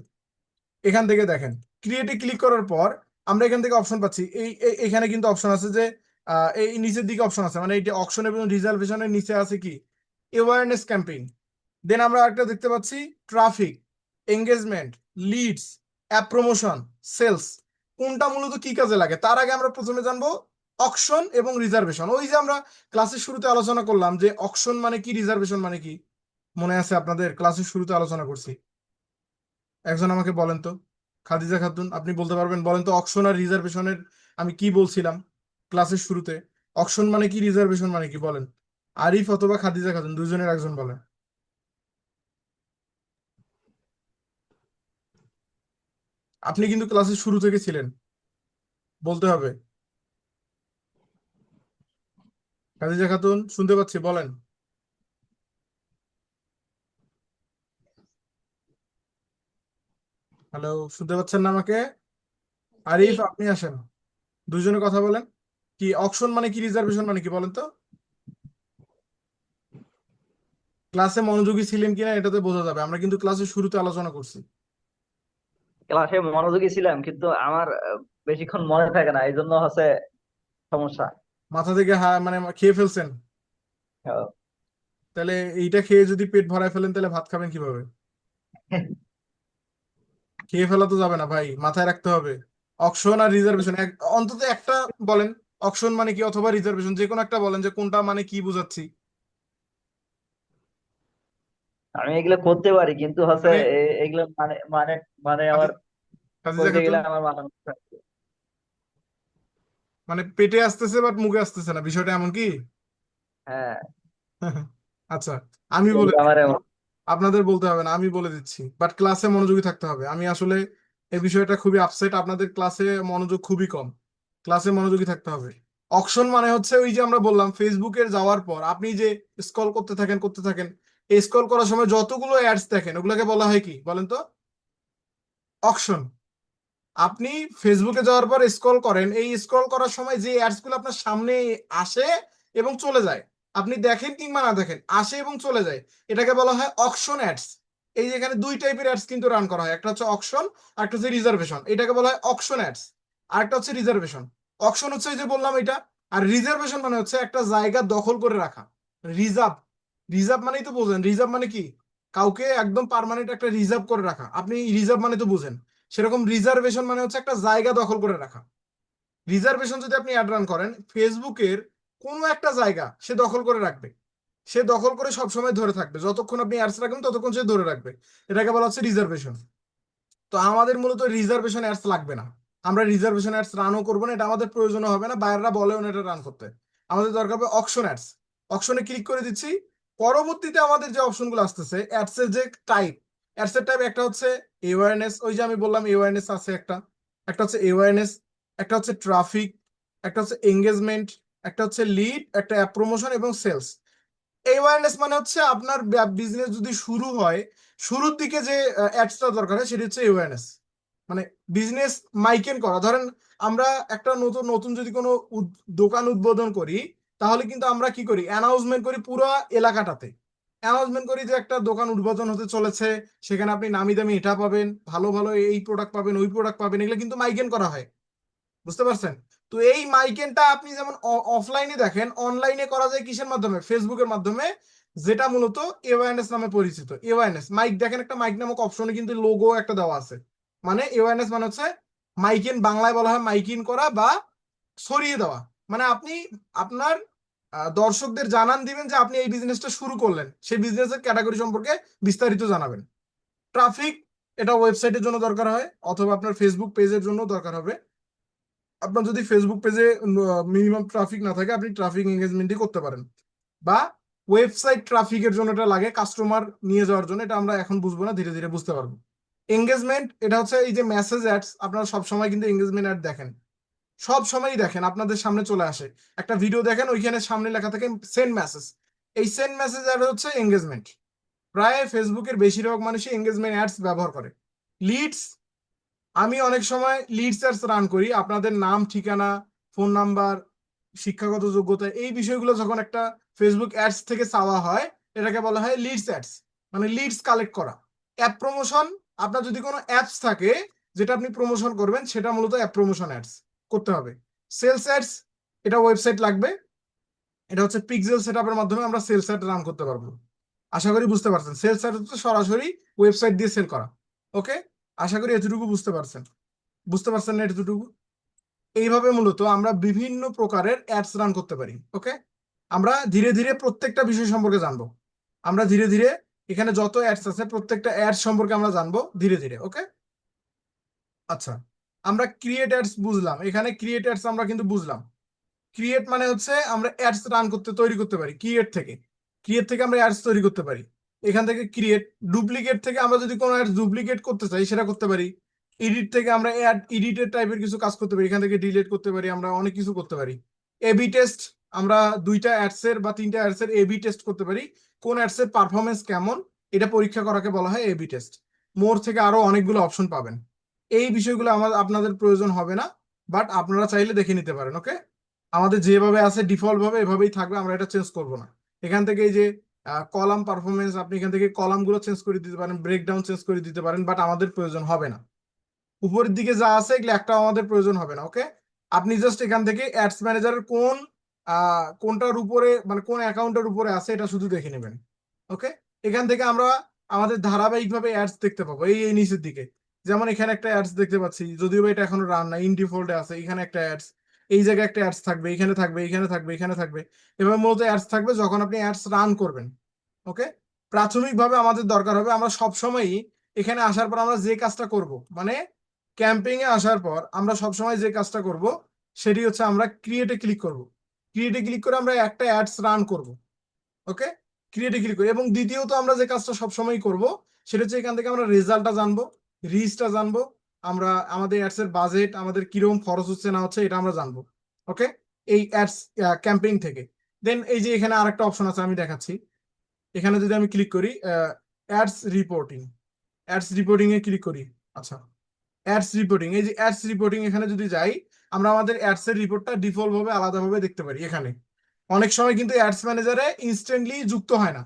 এখান থেকে দেখেন ক্রিয়েটে ক্লিক করার পর আমরা এখান থেকে অপশন পাচ্ছি। এখানে কিন্তু অপশন আছে যে এই নিচের দিকে অপশন আছে, মানে এইটা অকশন এবং রিজার্ভেশনের নিচে আছে কি অ্যাওয়ারনেস ক্যাম্পেইন। দেন আমরা একটা দেখতে পাচ্ছি traffic, engagement, leads, app promotion, sales. কোনটা মূলত কি কাজে লাগে তার আগে আমরা প্রথমে জানবো অকশন এবং রিজার্ভেশন। ওই যে আমরা ক্লাসের শুরুতে আলোচনা করলাম যে অকশন মানে কি, রিজার্ভেশন মানে কি, মনে আছে আপনাদের ক্লাসের শুরুতে আলোচনা করছি। একজন আমাকে বলেন তো, খাদিজা খাতুন আপনি বলতে পারবেন, বলেন তো অকশন আর রিজার্ভেশনের আমি কি বলছিলাম ক্লাসের শুরুতে? অকশন মানে কি, রিজার্ভেশন মানে কি বলেন। আরিফ অথবা খাদিজা খাতুন দুজনের একজন বলেন। আপনি কিন্তু ক্লাসের শুরু থেকে ছিলেন, বলতে হবে। খাদিজা খাতুন শুনতে পাচ্ছি, বলেন। হ্যালো, শুনতে পাচ্ছেন না আমাকে? জি। আরিফ আপনি আসেন, দুইজনে কথা বলেন। কি অকশন মানে কি, রিজার্ভেশন মানে কি বলেন তো? ক্লাসে মনোযোগী ছিলেন কিনা এটাতে বোঝা যাবে, আমরা কিন্তু ক্লাসের শুরুতে আলোচনা করছি। ক্লাসে মনোযোগী ছিলাম কিন্তু আমার বেশিক্ষণ মনে থাকে না, এই জন্য হচ্ছে সমস্যা। মাথা থেকে মানে খেয়ে ফেলছেন? আহ, তাহলে এইটা খেয়ে যদি পেট ভরায় ফেলেন তাহলে ভাত খাবেন কিভাবে? খেয়ে ফেলা তো যাবে না ভাই, মাথায় রাখতে হবে। অকশন আর রিজার্ভেশন অন্তত একটা বলেন। অকশন মানে কি অথবা রিজার্ভেশন যে কোনো একটা বলেন যে কোনটা মানে কি বুঝাচ্ছি। আমি এগুলো করতে পারি কিন্তু হচ্ছে মানে এগুলো মানে মানে মানে আমার খাদিজা করতে গেলে খাতুন, আমার মাথা নষ্ট হয়। মানে পেটে আসতেছে বাট মুখে আসতেছে না, বিষয়টা এমন কি? হ্যাঁ, আচ্ছা, আমি বলে এগুলো আমার এমন। আপনাদের বলতে হবে না, আমি বলে দিচ্ছি, বাট ক্লাসে মনোযোগী থাকতে হবে। আমি আসলে এই বিষয়টা খুবই আপসেট, আপনাদের ক্লাসে মনোযোগ খুবই কম। ক্লাসে মনোযোগী থাকতে হবে। অকশন মানে হচ্ছে ওই যে আমরা বললাম ফেসবুকের যাওয়ার পর আপনি যে স্ক্রল করতে থাকেন, এই স্ক্রল করার সময় যতগুলো অ্যাডস দেখেন ওগুলোকে বলা হয় কি বলেন তো? অকশন। আপনি ফেসবুকে যাওয়ার পর স্ক্রল করেন, এই স্ক্রল করার সময় যে অ্যাডস গুলো আপনার সামনে আসে এবং চলে যায়, আপনি দেখেন কিংবা না দেখেন, আসে এবং চলে যায়, এটাকে বলা হয় অকশন অ্যাডস। এই যে এখানে দুই টাইপের অ্যাডস কিন্তু রান করা হয়, একটা হচ্ছে অকশন আর একটা হচ্ছে রিজার্ভেশন। এটাকে বলা হয় অকশন অ্যাডস, আর একটা হচ্ছে রিজার্ভেশন। অকশন হচ্ছে এই যে বললাম এটা, আর রিজার্ভেশন মানে হচ্ছে একটা জায়গা দখল করে রাখা। রিজার্ভ, রিজার্ভ মানেই তো বোঝেন, রিজার্ভ মানে কি কাউকে একদম পার্মানেন্ট একটা রিজার্ভ করে রাখা, আপনি রিজার্ভ মানে তো বুঝেন। সেরকম রিজার্ভেশন মানে হচ্ছে একটা জায়গা দখল করে রাখা। রিজার্ভেশন যদি আপনি অ্যাড রান করেন ফেসবুকের কোনো একটা জায়গা সে দখল করে রাখবে, সে দখল করে সবসময় ধরে থাকবে, যতক্ষণ আপনি অ্যাডস রাখবেন ততক্ষণ সে ধরে রাখবে। এটাকে বলা হচ্ছে রিজার্ভেশন। তো আমাদের মূলত রিজার্ভেশন অ্যাডস লাগবে না, আমরা রিজার্ভেশন অ্যাডস রানও করবো না, এটা আমাদের প্রয়োজন হবে না, বাইরেরা বলেও না এটা রান করতে। আমাদের দরকার হবে অকশন অ্যাডস। অকশনে ক্লিক করে দিচ্ছি। পরবর্তীতে আমাদের যে অপশনগুলো আসতেছে অ্যাডস এর যে টাইপ, অ্যাডস এর টাইপ একটা হচ্ছে অ্যাওয়ারনেস, ওই যে আমি বললাম অ্যাওয়ারনেস আছে একটা, একটা হচ্ছে অ্যাওয়ারনেস, একটা হচ্ছে ট্রাফিক, একটা হচ্ছে এঙ্গেজমেন্ট, একটা হচ্ছে লিড, একটা অ্যাপ প্রমোশন এবং সেলস। অ্যাওয়ারনেস মানে হচ্ছে আপনার বিজনেস যদি শুরু হয়, শুরুর দিকে যে অ্যাডসটা দরকার হয় সেটা হচ্ছে অ্যাওয়ারনেস। মানে বিজনেস মাইকেন করা, ধরেন আমরা একটা নতুন নতুন যদি কোনো দোকান উদ্বোধন করি, তাহলে কিন্তু আমরা কি করি, অ্যানাউন্সমেন্ট করি পুরো এলাকাটাতে। অ্যানাউন্সমেন্ট করি যে একটা দোকান উদ্বোধন হতে চলেছে, সেখানে আপনি নামি দামি এটা পাবেন, ভালো ভালো এই প্রোডাক্ট পাবেন, ওই প্রোডাক্ট পাবেন, এগুলো কিন্তু মাইকেন করা হয়। বুঝতে পারছেন? তো এই মাইকেনটা আপনি যেমন অফলাইনে দেখেন, অনলাইনে করা যায় কিসের মাধ্যমে, ফেসবুকের মাধ্যমে, যেটা মূলত অ্যাওয়ারনেস নামে পরিচিত। অ্যাওয়ারনেস মাইক, দেখেন একটা মাইক নামক অপশনে কিন্তু লোগো একটা দেওয়া আছে। মানে অ্যাওয়ারনেস মানে হচ্ছে মাইকিন, বাংলায় বলা হয় মাইকিন করা বা ছড়িয়ে দেওয়া। মানে আপনি আপনার দর্শকদের জানান দিবেন যে আপনি এই বিজনেসটা শুরু করলেন, সেই বিজনেসের ক্যাটাগরি সম্পর্কে বিস্তারিত জানাবেন। ট্রাফিক, এটা ওয়েবসাইটের জন্য দরকার হয় অথবা আপনার ফেসবুক পেজের জন্য দরকার হবে। আপনার যদি ফেসবুক পেজে মিনিমাম ট্রাফিক না থাকে আপনি ট্রাফিক এঙ্গেজমেন্টই করতে পারেন, বা ওয়েবসাইট ট্রাফিকের জন্য এটা লাগে কাস্টমার নিয়ে যাওয়ার জন্য, এটা আমরা এখন বুঝবো না, ধীরে ধীরে বুঝতে পারবো। এঙ্গেজমেন্ট, এটা হচ্ছে এই যে মেসেজ অ্যাডস, আপনারা সব সময় কিন্তু এঙ্গেজমেন্ট অ্যাড দেখেন, সব সময়ই দেখেন, আপনাদের সামনে চলে আসে একটা ভিডিও দেখেন, ওইখানে সামনে লেখা থাকে সেন্ড মেসেজ, এই সেন্ড মেসেজ অ্যাড হচ্ছে এঙ্গেজমেন্ট। প্রায় ফেসবুকের বেশিরভাগ মানুষই এঙ্গেজমেন্ট অ্যাডস ব্যবহার করে। লিডস, আমি অনেক সময় লিড সার্চ রান করি, আপনাদের নাম, ঠিকানা, ফোন নাম্বার, শিক্ষাগত যোগ্যতা, এই বিষয়গুলো যখন একটা ফেসবুক অ্যাডস থেকে চাওয়া হয়, এটাকে বলা হয় লিডস অ্যাডস, মানে লিডস কালেক্ট করা। অ্যাপ প্রমোশন, আপনার যদি কোনো অ্যাপস থাকে যেটা আপনি প্রমোশন করবেন, সেটা মূলত অ্যাপ প্রমোশন অ্যাডস করতে হবে। সেলস অ্যাডস, এটা ওয়েবসাইট লাগবে, এটা হচ্ছে পিক্সেল সেটআপের মাধ্যমে আমরা সেলস অ্যাড রান করতে পারবো। আশা করি বুঝতে পারছেন। সেলস অ্যাড হচ্ছে সরাসরি ওয়েবসাইট দিয়ে সেল করা। ওকে, আশা করি এতটুকু বুঝতে পারছেন। বুঝতে পারছেন না এতটুকু? এইভাবে মূলত আমরা বিভিন্ন প্রকারের অ্যাডস রান করতে পারি। ওকে, আমরা ধীরে ধীরে প্রত্যেকটা বিষয় সম্পর্কে জানবো। আমরা ধীরে ধীরে এখানে যত অ্যাডস আছে প্রত্যেকটা অ্যাডস সম্পর্কে আমরা জানবো ধীরে ধীরে। ওকে, আচ্ছা, আমরা ক্রিয়েট অ্যাডস বুঝলাম, এখানে ক্রিয়েট অ্যাডস আমরা কিন্তু বুঝলাম। ক্রিয়েট মানে হচ্ছে আমরা অ্যাডস রান করতে তৈরি করতে পারি। ক্রিয়েট থেকে আমরা অ্যাডস তৈরি করতে পারি। এখান থেকে ক্রিয়েট। ডুপ্লিকেট থেকে আমরা যদি কোনো অ্যাডস ডুপ্লিকেট করতে চাই সেটা করতে পারি। এডিট থেকে আমরা অ্যাড এডিটেড টাইপের কিছু কাজ করতে পারি, এখান থেকে ডিলিট করতে পারি, আমরা অনেক কিছু করতে পারি। এবি টেস্ট, আমরা দুইটা অ্যাডস এর বা তিনটা অ্যাডস এর এবি টেস্ট করতে পারি, কোন অ্যাডস এর পারফরমেন্স কেমন এটা পরীক্ষা করাকে বলা হয় এবি টেস্ট। মোর থেকে আরো অনেকগুলো অপশন পাবেন। এই বিষয়গুলো আপনাদের প্রয়োজন হবে না, বাট আপনারা চাইলে দেখে নিতে পারেন। ওকে, আমাদের যেভাবে আছে ডিফল্ট ভাবে এভাবেই থাকবে, আমরা এটা চেঞ্জ করব না। এখান থেকে এই যে কলাম পারফরমেন্স, আপনি এখান থেকে কলাম গুলো চেঞ্জ করে দিতে পারেন, ব্রেকডাউন চেঞ্জ করে দিতে পারেন, বাট আমাদের প্রয়োজন হবে না। উপরের দিকে যা আছে এগুলো একটাও আমাদের প্রয়োজন হবে না। ওকে, আপনি জাস্ট এখান থেকে অ্যাডস ম্যানেজারের কোনটার উপরে, মানে কোন অ্যাকাউন্টের উপরে আছে এটা শুধু দেখে নেবেন। ওকে, এখান থেকে আমরা আমাদের ধারাবাহিকভাবে অ্যাডস দেখতে পাবো এই এই নিচের দিকে। যেমন এখানে একটা অ্যাডস দেখতে পাচ্ছি, যদিও বা এটা এখনো রান না, ইন ডিফল্টে আছে। এখানে একটা অ্যাডস, এই জায়গায় একটা অ্যাডস থাকবে, এখানে থাকবে, এখানে থাকবে, এখানে থাকবে। এবার মূলত অ্যাডস থাকবে যখন আপনি অ্যাডস রান করবেন। ওকে, প্রাথমিকভাবে আমাদের দরকার হবে, আমরা সবসময়ই এখানে আসার পর আমরা যে কাজটা করব, মানে ক্যাম্পিং এ আসার পর আমরা সবসময় যে কাজটা করব সেটি হচ্ছে আমরা ক্রিয়েটে ক্লিক করব। ক্রিয়েটে ক্লিক করে আমরা একটা অ্যাডস রান করব। ওকে, ক্রিয়েটে ক্লিক করি। এবং দ্বিতীয়ত আমরা যে কাজটা সবসময় করব সেটা হচ্ছে এখান থেকে আমরা রেজাল্টটা জানবো, রিচটা জানবো, আমরা আমাদের অ্যাডস এর বাজেট, আমাদের কিরকম খরচ হচ্ছে না হচ্ছে এটা আমরা জানবো। ওকে, এই অ্যাডস ক্যাম্পেইন থেকে। দেন এই যে এখানে আরেকটা অপশন আছে আমি দেখাচ্ছি। এখানে যদি আমি ক্লিক করি অ্যাডস রিপোর্টিং, অ্যাডস রিপোর্টিং এ ক্লিক করি। আচ্ছা, অ্যাডস রিপোর্টিং, এই যে অ্যাডস রিপোর্টিং এখানে যদি যাই, আমরা আমাদের অ্যাডস এর রিপোর্টটা ডিফল্ট ভাবে আলাদাভাবে দেখতে পারি। এখানে অনেক সময় কিন্তু অ্যাডস ম্যানেজারে ইনস্ট্যান্টলি যুক্ত হয় না,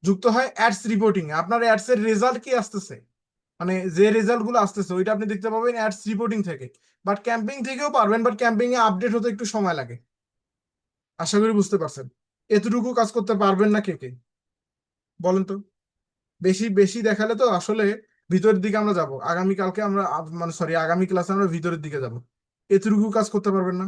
যুক্ত হয় অ্যাডস রিপোর্টিং এ। আপনার অ্যাডস এর রেজাল্ট কি আসতেছে, মানে যে রেজাল্ট গুলো আসতেছে ওইটা আপনি দেখতে পাবেন অ্যাডস রিপোর্টিং থেকে। বাট ক্যাম্পিং থেকেও পারবেন, বাট ক্যাম্পিং এ আপডেট হতে একটু সময় লাগে। আশা করি বুঝতে পারছেন। এতটুকু কাজ করতে পারবেন না কে কে বলেন তো? বেশি বেশি দেখালে তো আসলে ভিতরের দিকে আমরা যাব। আগামীকালকে আমরা মানে সরি, আগামী ক্লাসে আমরা ভিতরের দিকে যাব। এতটুকু কাজ করতে পারবেন না?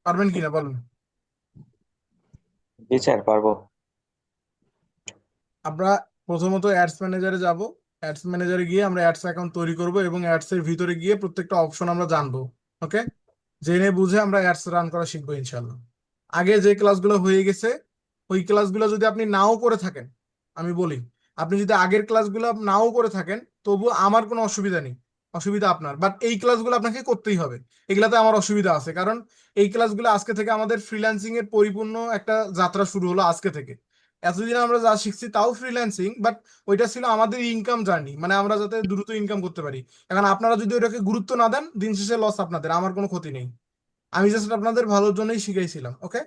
পারবেন কিনা বলেন? জি স্যার, পারবো। আমরা প্রথমত অ্যাডস ম্যানেজারে যাব। অ্যাডস ম্যানেজারে গিয়ে আমরা অ্যাডস অ্যাকাউন্ট তৈরি করব এবং অ্যাডস এর ভিতরে গিয়ে প্রত্যেকটা অপশন আমরা জানবো। ওকে, জেনে বুঝে আমরা অ্যাডস রান করা শিখবো ইনশাল্লাহ। আগে যে ক্লাসগুলো হয়ে গেছে ওই ক্লাসগুলো যদি আপনি নাও করে থাকেন, আমি বলি, আপনি যদি আগের ক্লাসগুলো নাও করে থাকেন তবু আমার কোনো অসুবিধা নেই, অসুবিধা আপনার। বাট এই ক্লাসগুলো আপনাকে করতেই হবে। এগুলাতে আমার অসুবিধা আছে, কারণ এই ক্লাসগুলো আজকে থেকে আমাদের ফ্রিল্যান্সিং এর পরিপূর্ণ একটা যাত্রা শুরু হলো আজকে থেকে। এতদিন আমরা যা শিখছি তাও ফ্রিল্যান্সিং, বাট ওইটা ছিল আমাদের ইনকাম জার্নি, মানে আমরা যাতে দ্রুত ইনকাম করতে পারি। এখন আপনারা যদি ওটাকে গুরুত্ব না দেন, দিন শেষে লস আপনাদের, আমার কোনো ক্ষতি নেই। আমি জাস্ট আপনাদের ভালোর জন্যই শিখাইছিলাম। ওকে,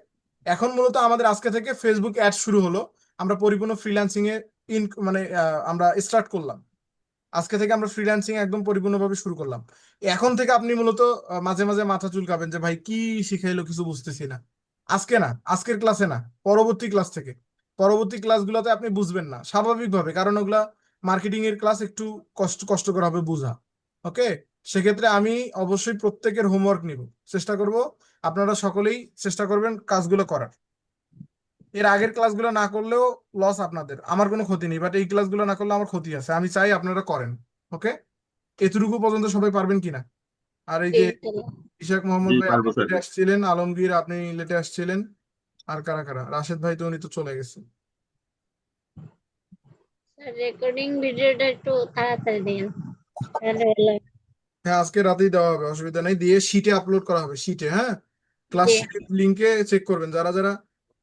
এখন মূলত আমাদের আজকে থেকে ফেসবুক অ্যাড শুরু হলো, আমরা পরিপূর্ণ ফ্রিল্যান্সিং এ মানে আমরা স্টার্ট করলাম। আজকে থেকে আমরা ফ্রিল্যান্সিং একদম পরিপূর্ণভাবে শুরু করলাম। এখন থেকে আপনি মূলত মাঝে মাঝে মাথা চুলকাবেন যে ভাই কি শিখাইলো কিছু বুঝতেছি না। আজকে না, আজকের ক্লাসে না, পরবর্তী ক্লাস থেকে। পরবর্তী ক্লাসগুলোতে আপনি বুঝবেন না স্বাভাবিকভাবে, কারণ ওগুলা মার্কেটিং এর ক্লাস, একটু কষ্টকর হবে বোঝা। ওকে, সেক্ষেত্রে আমি অবশ্যই প্রত্যেকের হোমওয়ার্ক নিব, চেষ্টা করব। আপনারা সকলেই চেষ্টা করবেন কাজগুলো করার। এর আগের ক্লাসগুলো না করলেও লস আপনাদের, আমার কোনো ক্ষতি নেই, বাট এই ক্লাসগুলো না করলে আমার ক্ষতি আছে, আমি চাই আপনারা করেন। ওকে, এতটুকু পর্যন্ত সবাই পারবেন কিনা? আর এই যে ইশাক মোহাম্মদ জি, ভাই আপনি পারবো স্যার। লেটে আসছিলেন, আলমগীর আপনি লেটে আসছিলেন, আর কারা কারা, রাশেদ ভাই তো উনি তো চলে গেছে। রেকর্ডিং ভিডিওটা একটু তাড়াতাড়ি দিন তাহলে ভালো হয়। হ্যাঁ, আজকে রাতেই দেওয়া হবে, অসুবিধা নেই, দিয়ে শিটে আপলোড করা হবে, শিটে। হ্যাঁ, ক্লাস জি লিংকে চেক করবেন যারা যারা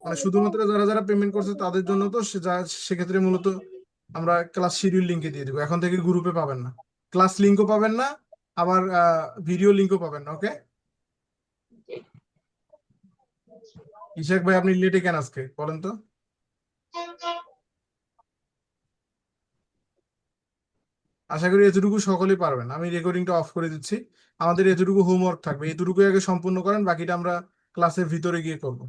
মানে শুধুমাত্র যারা যারা পেমেন্ট করছে তাদের জন্য তো সেক্ষেত্রে মূলত আমরা ক্লাস শিডিউল লিংকে দিয়ে দিব, এখন থেকে গ্রুপে পাবেন না, ক্লাস লিংকও পাবেন না, আবার ভিডিও লিংকও পাবেন না। ওকে জি। ইশাক ভাই, আপনি লেটে কেন আজকে বলেন তো? আশা করি এতটুকু সকলেই পারবেন। আমি রেকর্ডিংটা অফ করে দিচ্ছি। আমাদের এতটুকু হোমওয়ার্ক থাকবে, এতটুকু আগে সম্পূর্ণ করেন, বাকিটা আমরা ক্লাসের ভিতরে গিয়ে করবো।